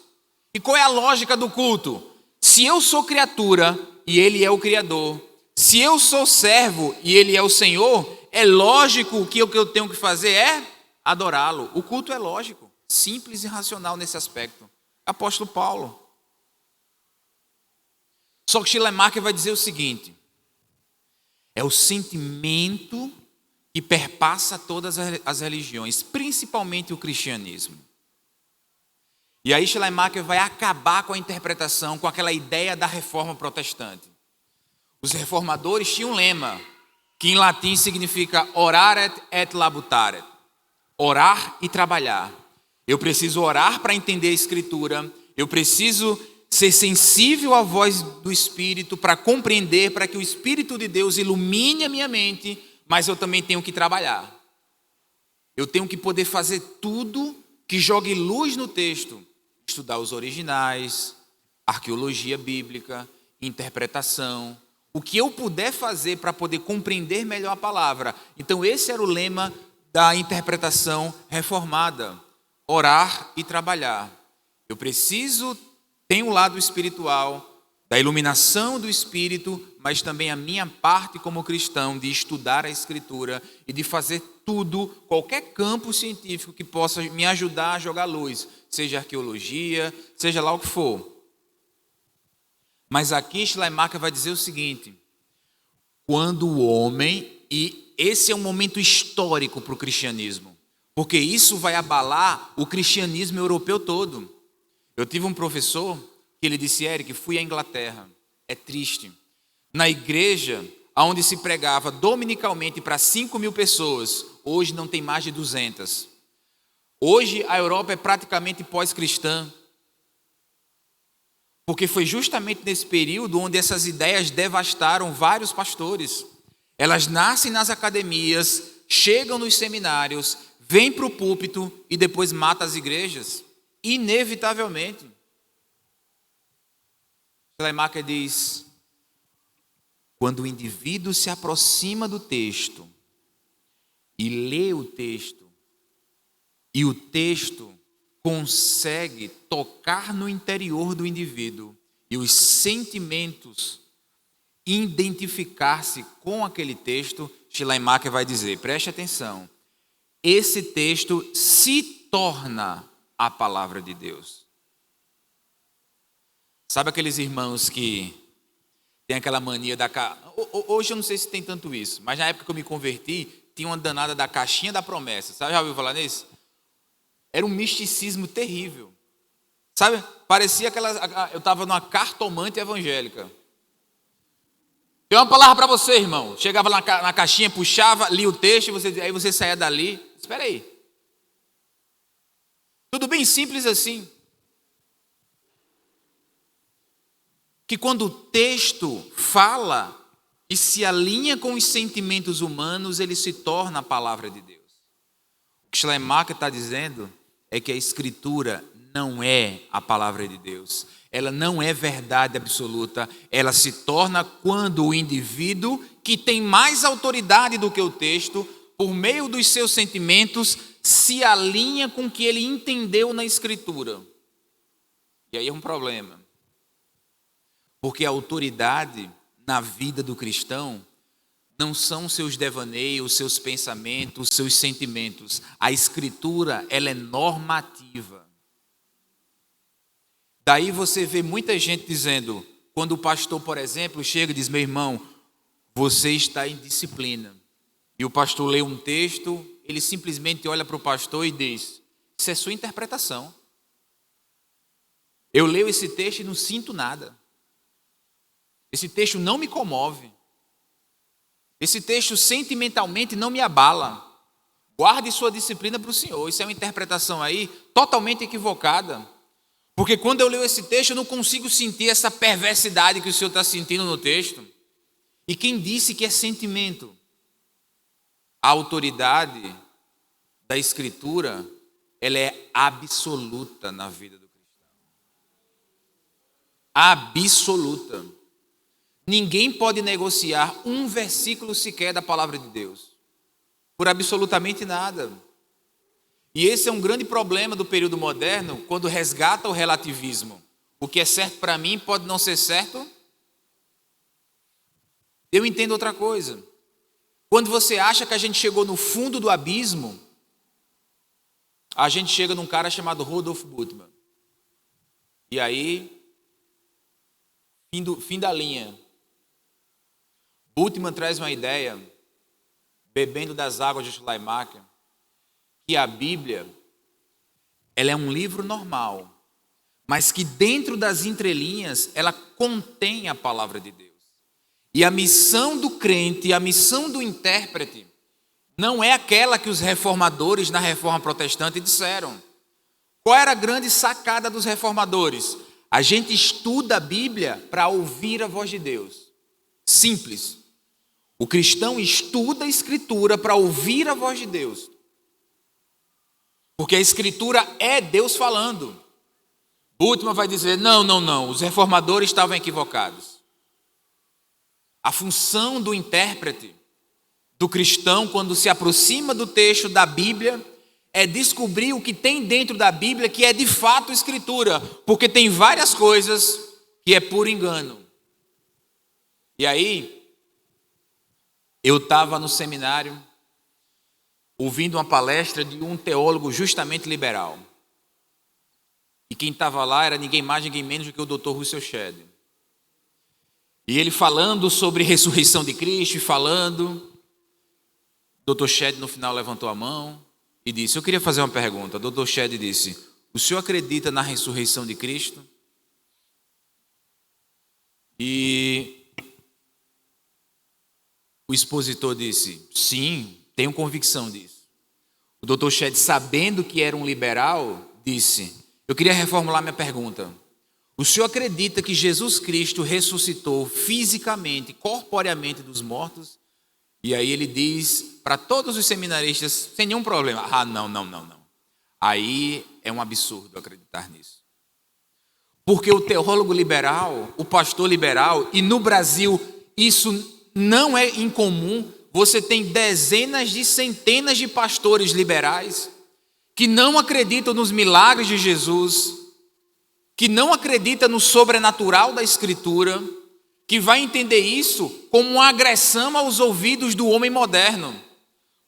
E qual é a lógica do culto? Se eu sou criatura e ele é o Criador, se eu sou servo e ele é o Senhor, é lógico que o que eu tenho que fazer é adorá-lo. O culto é lógico, simples e racional nesse aspecto. Apóstolo Paulo. Só que Schleiermacher vai dizer o seguinte: é o sentimento que perpassa todas as religiões, principalmente o cristianismo. E aí Schleiermacher vai acabar com a interpretação, com aquela ideia da reforma protestante. Os reformadores tinham um lema, que em latim significa oraret et labutaret, orar e trabalhar. Eu preciso orar para entender a Escritura, eu preciso ser sensível à voz do Espírito para compreender, para que o Espírito de Deus ilumine a minha mente, mas eu também tenho que trabalhar. Eu tenho que poder fazer tudo que jogue luz no texto, estudar os originais, arqueologia bíblica, interpretação, o que eu puder fazer para poder compreender melhor a palavra. Então esse era o lema da interpretação reformada, orar e trabalhar. Eu preciso ter um lado espiritual, da iluminação do Espírito, mas também a minha parte como cristão de estudar a Escritura e de fazer tudo, qualquer campo científico que possa me ajudar a jogar luz, seja arqueologia, seja lá o que for. Mas aqui Schleiermacher vai dizer o seguinte: quando o homem, e esse é um momento histórico para o cristianismo, porque isso vai abalar o cristianismo europeu todo. Eu tive um professor que ele disse: Eric, fui à Inglaterra, é triste. Na igreja, onde se pregava dominicalmente para 5.000 pessoas, hoje não tem mais de 200. Hoje a Europa é praticamente pós-cristã, porque foi justamente nesse período onde essas ideias devastaram vários pastores. Elas nascem nas academias, chegam nos seminários, vêm para o púlpito e depois matam as igrejas, inevitavelmente. Schleiermacher diz: quando o indivíduo se aproxima do texto e lê o texto, e o texto consegue tocar no interior do indivíduo e os sentimentos identificar-se com aquele texto, Schleiermacher vai dizer, preste atenção, esse texto se torna a palavra de Deus. Sabe aqueles irmãos que tem aquela mania da... Hoje eu não sei se tem tanto isso, mas na época que eu me converti, tinha uma danada da caixinha da promessa. Sabe, já ouviu falar nisso? Era um misticismo terrível. Sabe, parecia eu estava numa cartomante evangélica. Tem uma palavra para você, irmão. Chegava lá na caixinha, puxava, lia o texto, aí você saía dali. Espera aí. Tudo bem simples assim. Que quando o texto fala e se alinha com os sentimentos humanos, ele se torna a palavra de Deus. O que Schleiermacher está dizendo é que a Escritura não é a palavra de Deus. Ela não é verdade absoluta. Ela se torna quando o indivíduo, que tem mais autoridade do que o texto, por meio dos seus sentimentos, se alinha com o que ele entendeu na Escritura. E aí é um problema. Porque a autoridade na vida do cristão não são seus devaneios, seus pensamentos, seus sentimentos. A Escritura, ela é normativa. Daí você vê muita gente dizendo, quando o pastor, por exemplo, chega e diz, meu irmão, você está em disciplina. E o pastor lê um texto, ele simplesmente olha para o pastor e diz, isso é sua interpretação. Eu leio esse texto e não sinto nada. Esse texto não me comove. Esse texto sentimentalmente não me abala. Guarde sua disciplina para o Senhor. Isso é uma interpretação aí totalmente equivocada. Porque quando eu leio esse texto, eu não consigo sentir essa perversidade que o Senhor está sentindo no texto. E quem disse que é sentimento? A autoridade da Escritura, ela é absoluta na vida do cristão. Absoluta. Ninguém pode negociar um versículo sequer da palavra de Deus, por absolutamente nada. E esse é um grande problema do período moderno, quando resgata o relativismo. O que é certo para mim pode não ser certo. Eu entendo outra coisa. Quando você acha que a gente chegou no fundo do abismo, a gente chega num cara chamado Rudolf Bultmann. E aí, fim da linha. Bultmann traz uma ideia, bebendo das águas de Schleiermacher, que a Bíblia, ela é um livro normal, mas que dentro das entrelinhas, ela contém a palavra de Deus. E a missão do crente, a missão do intérprete, não é aquela que os reformadores na Reforma Protestante disseram. Qual era a grande sacada dos reformadores? A gente estuda a Bíblia para ouvir a voz de Deus. Simples. O cristão estuda a Escritura para ouvir a voz de Deus. Porque a Escritura é Deus falando. Bultmann vai dizer, não, os reformadores estavam equivocados. A função do intérprete, do cristão, quando se aproxima do texto da Bíblia, é descobrir o que tem dentro da Bíblia que é de fato Escritura, porque tem várias coisas que é puro engano. E aí, eu estava no seminário, ouvindo uma palestra de um teólogo justamente liberal. E quem estava lá era ninguém mais, ninguém menos do que o Dr. Russell Shedd. E ele falando sobre ressurreição de Cristo, e falando, Dr. Shedd no final levantou a mão e disse, eu queria fazer uma pergunta. Dr. Shedd disse, o senhor acredita na ressurreição de Cristo? E o expositor disse, sim, tenho convicção disso. O Dr. Shedd, sabendo que era um liberal, disse, eu queria reformular minha pergunta. O senhor acredita que Jesus Cristo ressuscitou fisicamente, corporeamente dos mortos? E aí ele diz para todos os seminaristas, sem nenhum problema, não. Aí é um absurdo acreditar nisso. Porque o teólogo liberal, o pastor liberal, e no Brasil isso não é incomum, você tem dezenas de centenas de pastores liberais que não acreditam nos milagres de Jesus, que não acredita no sobrenatural da Escritura, que vai entender isso como uma agressão aos ouvidos do homem moderno.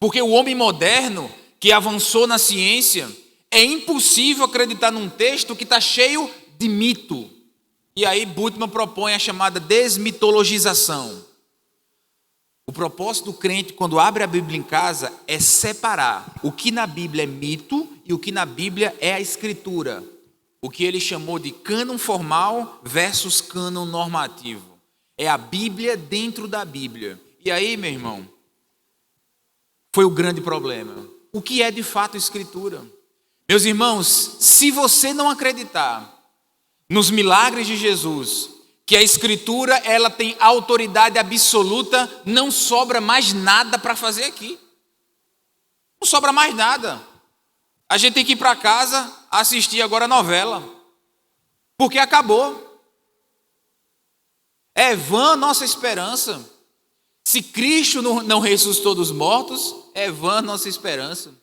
Porque o homem moderno, que avançou na ciência, é impossível acreditar num texto que está cheio de mito. E aí Bultmann propõe a chamada desmitologização. O propósito do crente, quando abre a Bíblia em casa, é separar o que na Bíblia é mito e o que na Bíblia é a Escritura. O que ele chamou de cânon formal versus cânon normativo. É a Bíblia dentro da Bíblia. E aí, meu irmão, foi o grande problema. O que é de fato Escritura? Meus irmãos, se você não acreditar nos milagres de Jesus, que a Escritura ela tem autoridade absoluta, não sobra mais nada para fazer aqui. Não sobra mais nada. A gente tem que ir para casa assistir agora a novela, porque acabou. É vã nossa esperança. Se Cristo não ressuscitou dos mortos, é vã nossa esperança.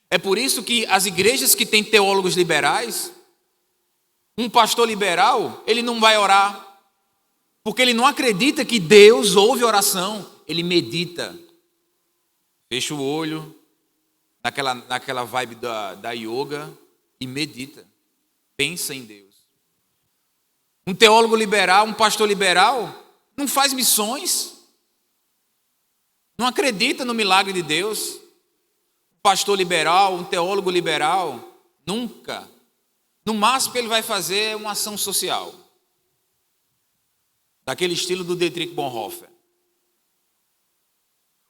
É por isso que as igrejas que têm teólogos liberais, um pastor liberal, ele não vai orar, porque ele não acredita que Deus ouve oração. ele medita. Fecha o olho, naquela vibe da yoga, e medita. Pensa em Deus. Um teólogo liberal, um pastor liberal, não faz missões. Não acredita no milagre de Deus. Um pastor liberal, um teólogo liberal, nunca. No máximo que ele vai fazer é uma ação social. Daquele estilo do Dietrich Bonhoeffer.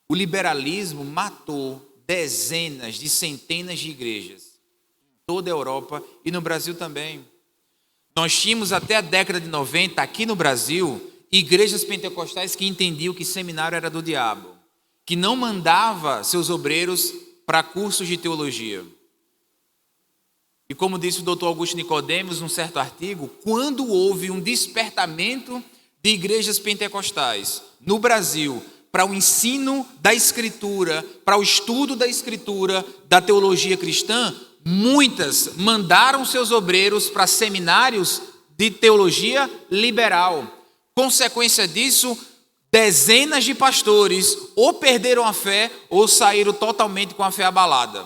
O liberalismo matou dezenas de centenas de igrejas em toda a Europa e no Brasil também. Nós tínhamos até a década de 90, aqui no Brasil, igrejas pentecostais que entendiam que seminário era do diabo, que não mandava seus obreiros para cursos de teologia. E como disse o Dr. Augusto Nicodemos num certo artigo, quando houve um despertamento de igrejas pentecostais no Brasil para o ensino da Escritura, para o estudo da Escritura, da teologia cristã, muitas mandaram seus obreiros para seminários de teologia liberal. Consequência disso, dezenas de pastores ou perderam a fé ou saíram totalmente com a fé abalada,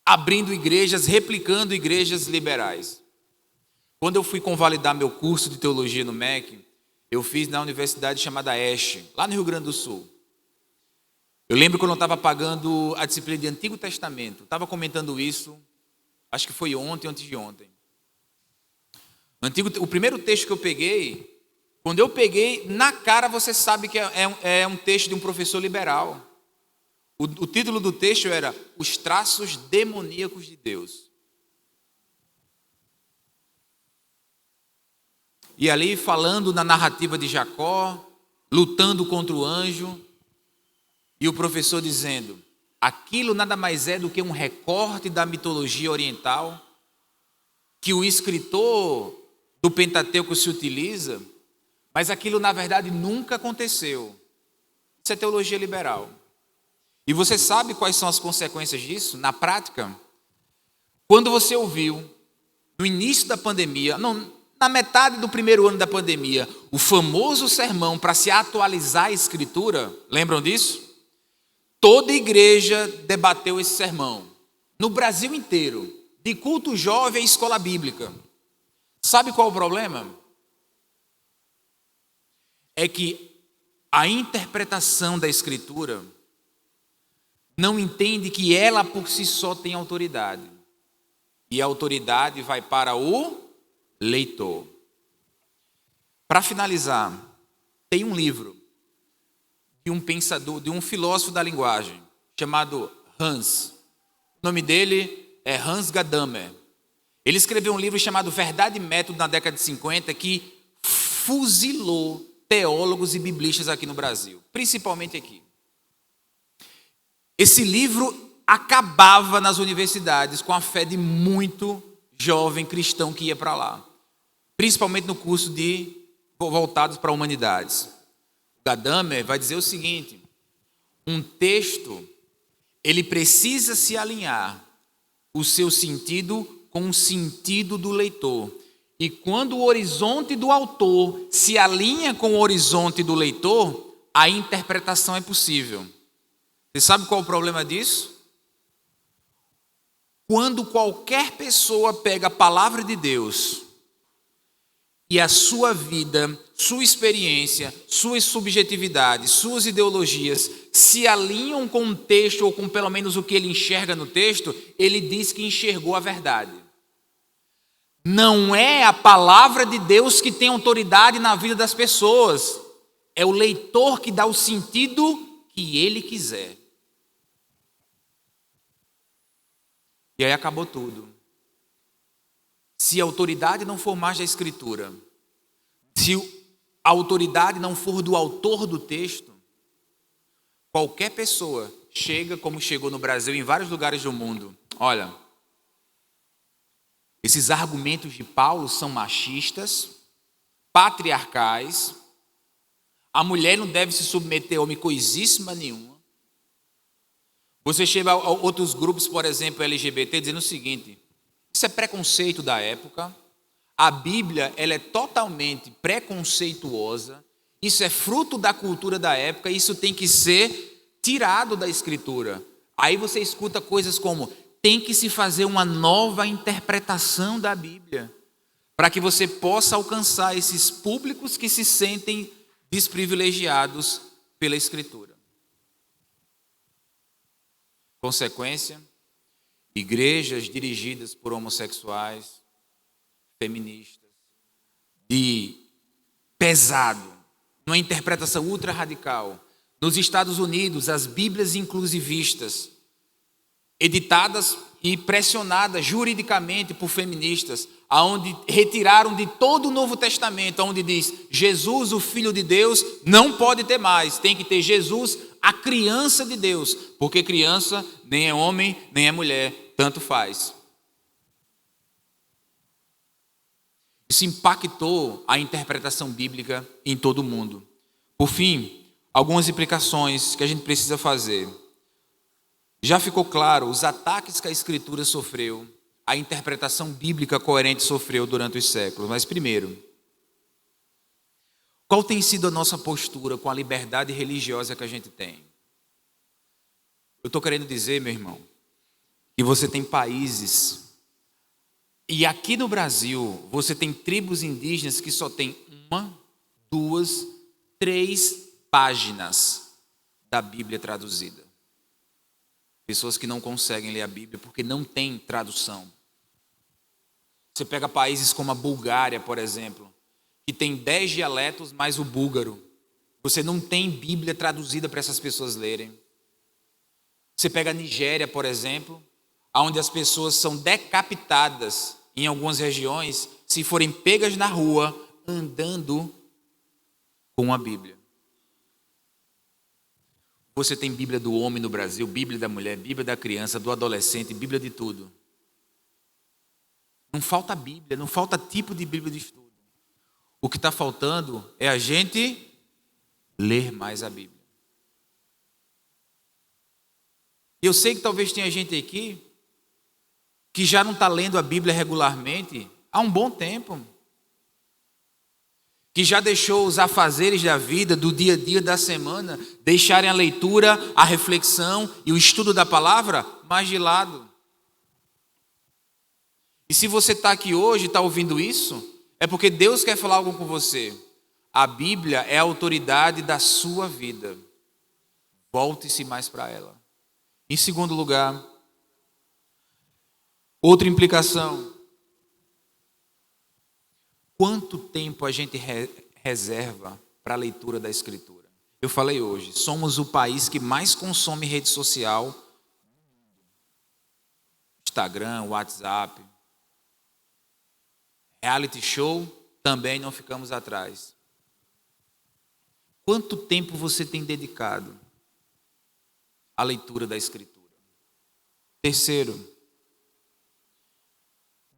abrindo igrejas, replicando igrejas liberais. Quando eu fui convalidar meu curso de teologia no MEC, eu fiz na universidade chamada Este, lá no Rio Grande do Sul. Eu lembro quando eu estava pagando a disciplina de Antigo Testamento, estava comentando isso, acho que foi ontem, antes de ontem. O primeiro texto que eu peguei, quando eu peguei, na cara você sabe que é um texto de um professor liberal. O título do texto era Os Traços Demoníacos de Deus. E ali falando na narrativa de Jacó, lutando contra o anjo, e o professor dizendo, aquilo nada mais é do que um recorte da mitologia oriental, que o escritor do Pentateuco se utiliza, mas aquilo na verdade nunca aconteceu. Isso é teologia liberal. E você sabe quais são as consequências disso na prática? Quando você ouviu, no início da pandemia, na metade do primeiro ano da pandemia, o famoso sermão para se atualizar a Escritura, lembram disso? Toda igreja debateu esse sermão, no Brasil inteiro, de culto jovem à escola bíblica. Sabe qual é o problema? É que a interpretação da Escritura não entende que ela por si só tem autoridade. E a autoridade vai para o leitor. Para finalizar, tem um livro de um pensador, de um filósofo da linguagem, chamado Hans. O nome dele é Hans Gadamer. Ele escreveu um livro chamado Verdade e Método na década de 50, que fuzilou teólogos e biblistas aqui no Brasil, principalmente aqui. Esse livro acabava nas universidades com a fé de muito jovem cristão que ia para lá, principalmente no curso de voltados para humanidades. Gadamer vai dizer o seguinte: um texto, ele precisa se alinhar o seu sentido com o sentido do leitor. E quando o horizonte do autor se alinha com o horizonte do leitor, a interpretação é possível. Você sabe qual é o problema disso? Quando qualquer pessoa pega a palavra de Deus e a sua vida, sua experiência, suas subjetividades, suas ideologias se alinham com um texto, ou com pelo menos o que ele enxerga no texto, ele diz que enxergou a verdade. Não é a palavra de Deus que tem autoridade na vida das pessoas, é o leitor que dá o sentido que ele quiser. E aí acabou tudo. Se a autoridade não for mais da Escritura, se a autoridade não for do autor do texto, qualquer pessoa chega como chegou no Brasil, em vários lugares do mundo. Olha, esses argumentos de Paulo são machistas, patriarcais, a mulher não deve se submeter a homem coisíssima nenhuma. Você chega a outros grupos, por exemplo, LGBT, dizendo o seguinte: isso é preconceito da época, a Bíblia ela é totalmente preconceituosa Isso é fruto da cultura da época, isso tem que ser tirado da Escritura. Aí você escuta coisas como: tem que se fazer uma nova interpretação da Bíblia, para que você possa alcançar esses públicos que se sentem desprivilegiados pela Escritura. Consequência: igrejas dirigidas por homossexuais, feministas, de pesado, numa interpretação ultra radical. Nos Estados Unidos, as Bíblias inclusivistas, editadas e pressionadas juridicamente por feministas, aonde retiraram de todo o Novo Testamento, onde diz: Jesus, o Filho de Deus, não pode ter mais, tem que ter Jesus, a criança de Deus, porque criança nem é homem, nem é mulher, tanto faz. Isso impactou a interpretação bíblica em todo o mundo. Por fim, algumas implicações que a gente precisa fazer. Já ficou claro os ataques que a Escritura sofreu, a interpretação bíblica coerente sofreu durante os séculos. Mas primeiro, qual tem sido a nossa postura com a liberdade religiosa que a gente tem? Eu estou querendo dizer, meu irmão, que você tem países, e aqui no Brasil, você tem tribos indígenas que só tem 1, 2, 3 páginas da Bíblia traduzida. Pessoas que não conseguem ler a Bíblia porque não tem tradução. Você pega países como a Bulgária, por exemplo, que tem 10 dialetos mais o búlgaro. Você não tem Bíblia traduzida para essas pessoas lerem. Você pega a Nigéria, por exemplo, onde as pessoas são decapitadas em algumas regiões se forem pegas na rua andando com a Bíblia. Você tem Bíblia do homem no Brasil, Bíblia da mulher, Bíblia da criança, do adolescente, Bíblia de tudo. Não falta Bíblia, não falta tipo de Bíblia de estudo. O que está faltando é a gente ler mais a Bíblia. Eu sei que talvez tenha gente aqui que já não está lendo a Bíblia regularmente há um bom tempo, que já deixou os afazeres da vida, do dia a dia, da semana, deixarem a leitura, a reflexão e o estudo da palavra mais de lado. E se você está aqui hoje e está ouvindo isso, é porque Deus quer falar algo com você. A Bíblia é a autoridade da sua vida. Volte-se mais para ela. Em segundo lugar, outra implicação. Quanto tempo a gente reserva para a leitura da Escritura? Eu falei hoje, somos o país que mais consome rede social, Instagram, WhatsApp, reality show, também não ficamos atrás. Quanto tempo você tem dedicado à leitura da Escritura? Terceiro,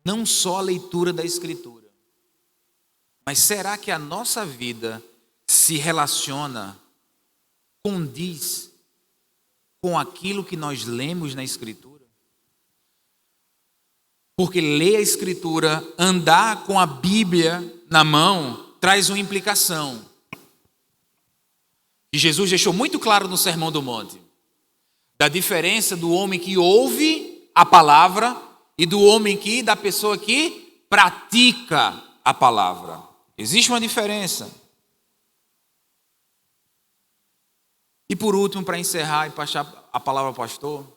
não só a leitura da Escritura, mas será que a nossa vida se relaciona, condiz com aquilo que nós lemos na Escritura? Porque ler a Escritura, andar com a Bíblia na mão, traz uma implicação. E Jesus deixou muito claro no Sermão do Monte, da diferença do homem que ouve a palavra e da pessoa que pratica a palavra. Existe uma diferença. E por último, para encerrar e passar a palavra ao pastor,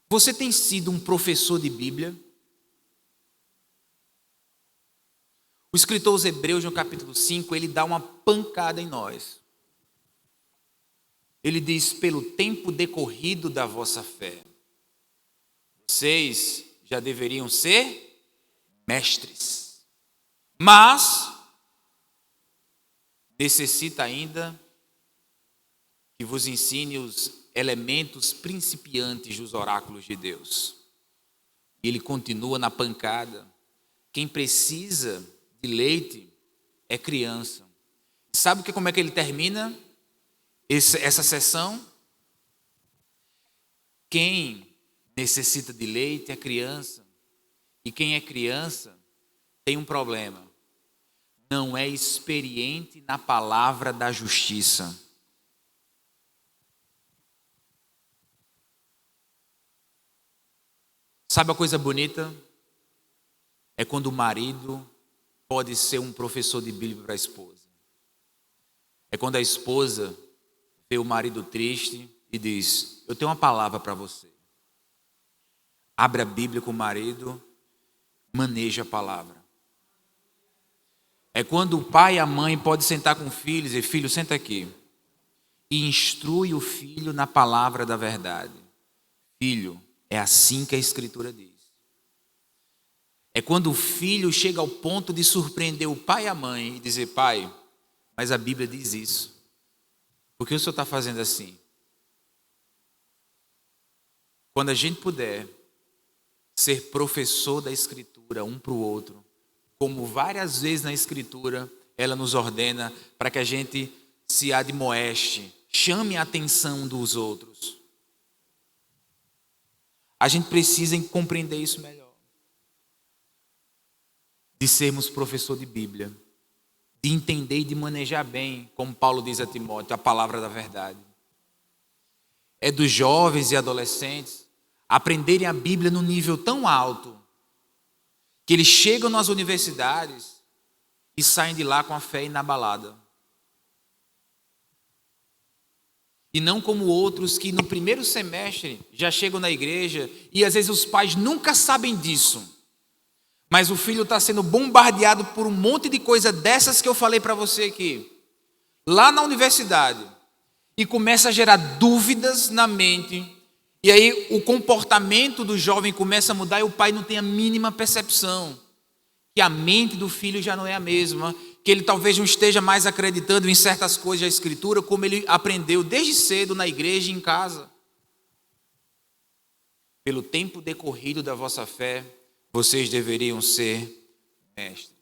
você tem sido um professor de Bíblia? O escritor aos Hebreus, no capítulo 5, ele dá uma pancada em nós. Ele diz: pelo tempo decorrido da vossa fé, vocês já deveriam ser mestres. Mas necessita ainda que vos ensine os elementos principiantes dos oráculos de Deus. E ele continua na pancada. Quem precisa de leite é criança. Sabe como é que ele termina essa sessão? Quem necessita de leite é criança. E quem é criança tem um problema. não é experiente na palavra da justiça. Sabe a coisa bonita? É quando o marido pode ser um professor de Bíblia para a esposa. É quando a esposa vê o marido triste e diz: eu tenho uma palavra para você. Abre a Bíblia com o marido, maneja a palavra. É quando o pai e a mãe podem sentar com o filho e dizer: filho, senta aqui. E instrui o filho na palavra da verdade. Filho, é assim que a Escritura diz. É quando o filho chega ao ponto de surpreender o pai e a mãe e dizer: pai, mas a Bíblia diz isso. Por que o senhor está fazendo assim? Quando a gente puder ser professor da Escritura um para o outro, como várias vezes na Escritura ela nos ordena para que a gente se admoeste, chame a atenção dos outros. A gente precisa compreender isso melhor. De sermos professor de Bíblia, de entender e de manejar bem, como Paulo diz a Timóteo, a palavra da verdade. É dos jovens e adolescentes aprenderem a Bíblia num nível tão alto que eles chegam nas universidades e saem de lá com a fé inabalada. E não como outros que no primeiro semestre já chegam na igreja e às vezes os pais nunca sabem disso. Mas o filho está sendo bombardeado por um monte de coisa dessas que eu falei para você aqui. Lá na universidade. E começa a gerar dúvidas na mente. E aí o comportamento do jovem começa a mudar e o pai não tem a mínima percepção. Que a mente do filho já não é a mesma. Que ele talvez não esteja mais acreditando em certas coisas da Escritura como ele aprendeu desde cedo na igreja e em casa. Pelo tempo decorrido da vossa fé, vocês deveriam ser mestres.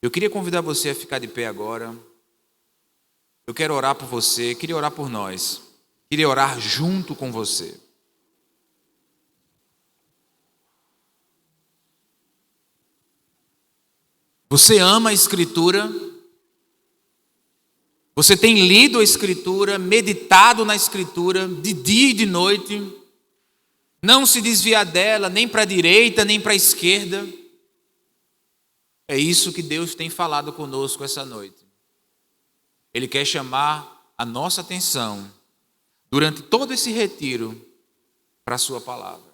Eu queria convidar você a ficar de pé agora. Eu quero orar por você, queria orar por nós. Queria orar junto com você. Você ama a Escritura? Você tem lido a Escritura, meditado na Escritura, de dia e de noite? Não se desviar dela, nem para a direita, nem para a esquerda. É isso que Deus tem falado conosco essa noite. Ele quer chamar a nossa atenção, durante todo esse retiro, para a sua palavra.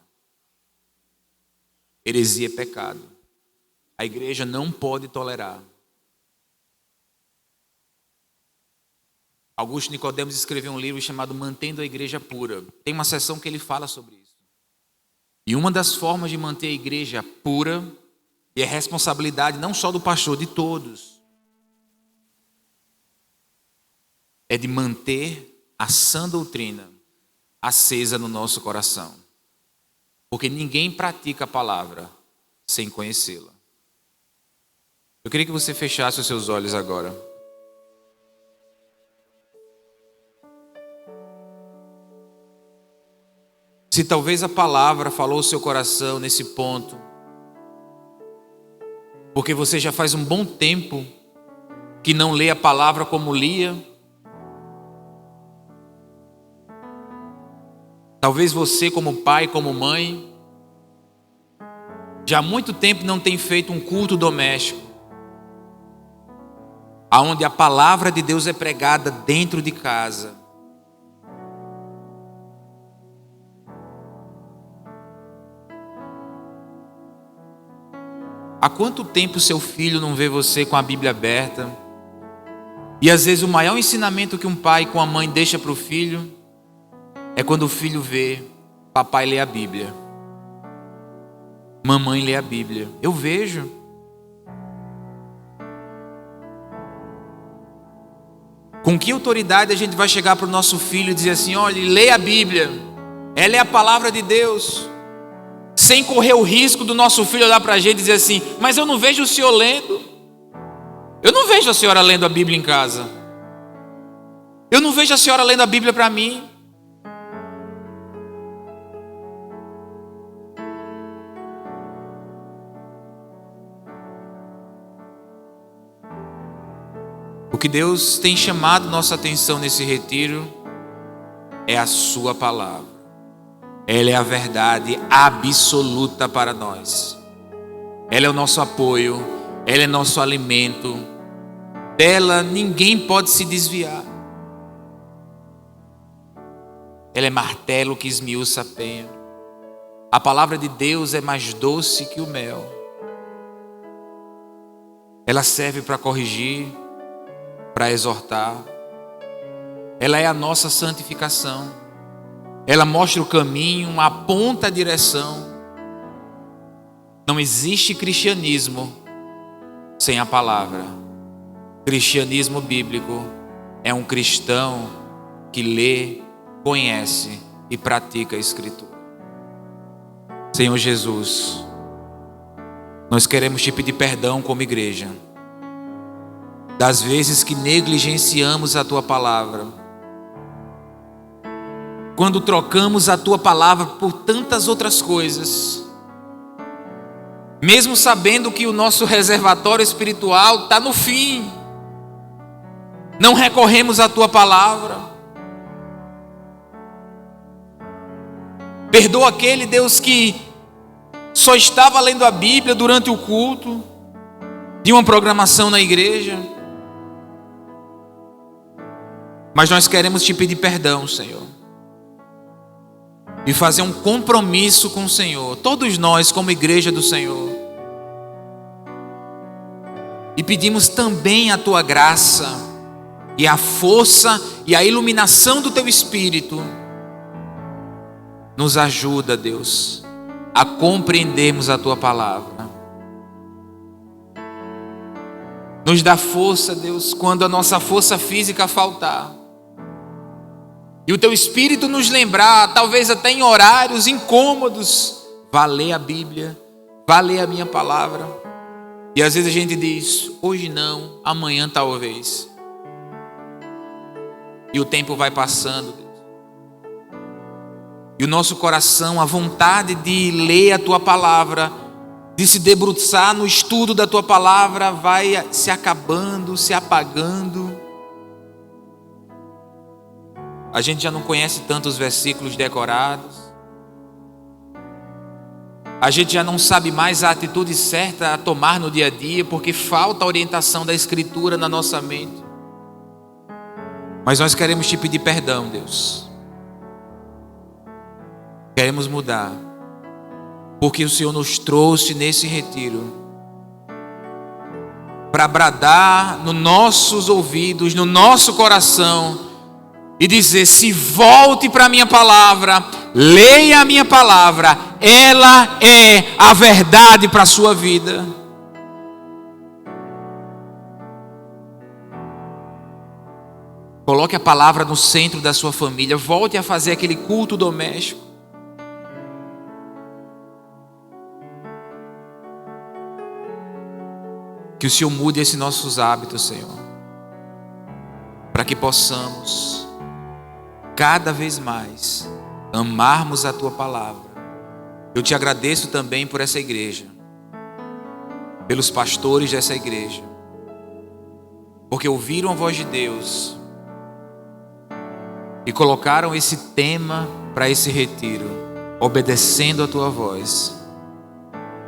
Heresia é pecado. A igreja não pode tolerar. Augusto Nicodemos escreveu um livro chamado Mantendo a Igreja Pura. Tem uma seção que ele fala sobre isso. E uma das formas de manter a igreja pura, e é responsabilidade não só do pastor, de todos, é de manter a sã doutrina acesa no nosso coração. Porque ninguém pratica a palavra sem conhecê-la. Eu queria que você fechasse os seus olhos agora. Se talvez a palavra falou o seu coração nesse ponto, porque você já faz um bom tempo que não lê a palavra como lia. Talvez você como pai, como mãe, já há muito tempo não tem feito um culto doméstico, aonde a palavra de Deus é pregada dentro de casa. Há quanto tempo seu filho não vê você com a Bíblia aberta? E às vezes o maior ensinamento que um pai com a mãe deixa para o filho é quando o filho vê papai ler a Bíblia, mamãe lê a Bíblia. Eu vejo. Com que autoridade a gente vai chegar para o nosso filho e dizer assim: olha, leia a Bíblia, ela é a palavra de Deus, sem correr o risco do nosso filho olhar para a gente e dizer assim: mas eu não vejo o senhor lendo, eu não vejo a senhora lendo a Bíblia em casa, eu não vejo a senhora lendo a Bíblia para mim. E o que Deus tem chamado nossa atenção nesse retiro é a sua palavra. Ela é a verdade absoluta para nós. Ela é o nosso apoio, ela é nosso alimento. Dela ninguém pode se desviar. Ela é martelo que esmiuça a penha. A palavra de Deus é mais doce que o mel. Ela serve para corrigir, para exortar. Ela é a nossa santificação. Ela mostra o caminho, aponta a direção. Não existe cristianismo sem a palavra. Cristianismo bíblico é um cristão que lê, conhece e pratica a Escritura. Senhor Jesus, nós queremos te pedir perdão como igreja das vezes que negligenciamos a tua palavra, quando trocamos a tua palavra por tantas outras coisas, mesmo sabendo que o nosso reservatório espiritual está no fim, não recorremos à tua palavra. Perdoa aquele, Deus, que só estava lendo a Bíblia durante o culto de uma programação na igreja. Mas nós queremos te pedir perdão, Senhor, e fazer um compromisso com o Senhor, todos nós como igreja do Senhor. E pedimos também a tua graça e a força e a iluminação do teu Espírito. Nos ajuda, Deus, a compreendermos a tua palavra. Nos dá força, Deus, quando a nossa força física faltar. E o teu Espírito nos lembrar, talvez até em horários incômodos, vá ler a Bíblia, vá ler a minha palavra. E às vezes a gente diz, hoje não, amanhã talvez. E o tempo vai passando, Deus. E o nosso coração, a vontade de ler a tua palavra, de se debruçar no estudo da tua palavra, vai se acabando, se apagando. A gente já não conhece tantos versículos decorados. A gente já não sabe mais a atitude certa a tomar no dia a dia, porque falta a orientação da Escritura na nossa mente. Mas nós queremos te pedir perdão, Deus. Queremos mudar, porque o Senhor nos trouxe nesse retiro para bradar nos nossos ouvidos, no nosso coração, e dizer, se volte para a minha palavra, leia a minha palavra, ela é a verdade para a sua vida. Coloque a palavra no centro da sua família, volte a fazer aquele culto doméstico. Que o Senhor mude esses nossos hábitos, Senhor, para que possamos cada vez mais amarmos a tua palavra. Eu te agradeço também por essa igreja, pelos pastores dessa igreja, porque ouviram a voz de Deus e colocaram esse tema para esse retiro, obedecendo a tua voz.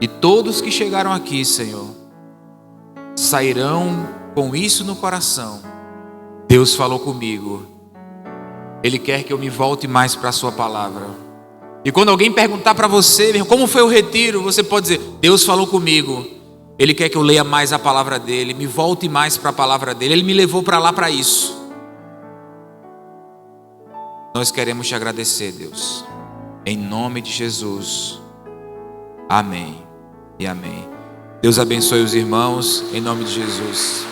E todos que chegaram aqui, Senhor, sairão com isso no coração. Deus falou comigo. Ele quer que eu me volte mais para a sua palavra. E quando alguém perguntar para você, como foi o retiro, você pode dizer, Deus falou comigo. Ele quer que eu leia mais a palavra dele, me volte mais para a palavra dele. Ele me levou para lá para isso. Nós queremos te agradecer, Deus. Em nome de Jesus. Amém e amém. Deus abençoe os irmãos, em nome de Jesus.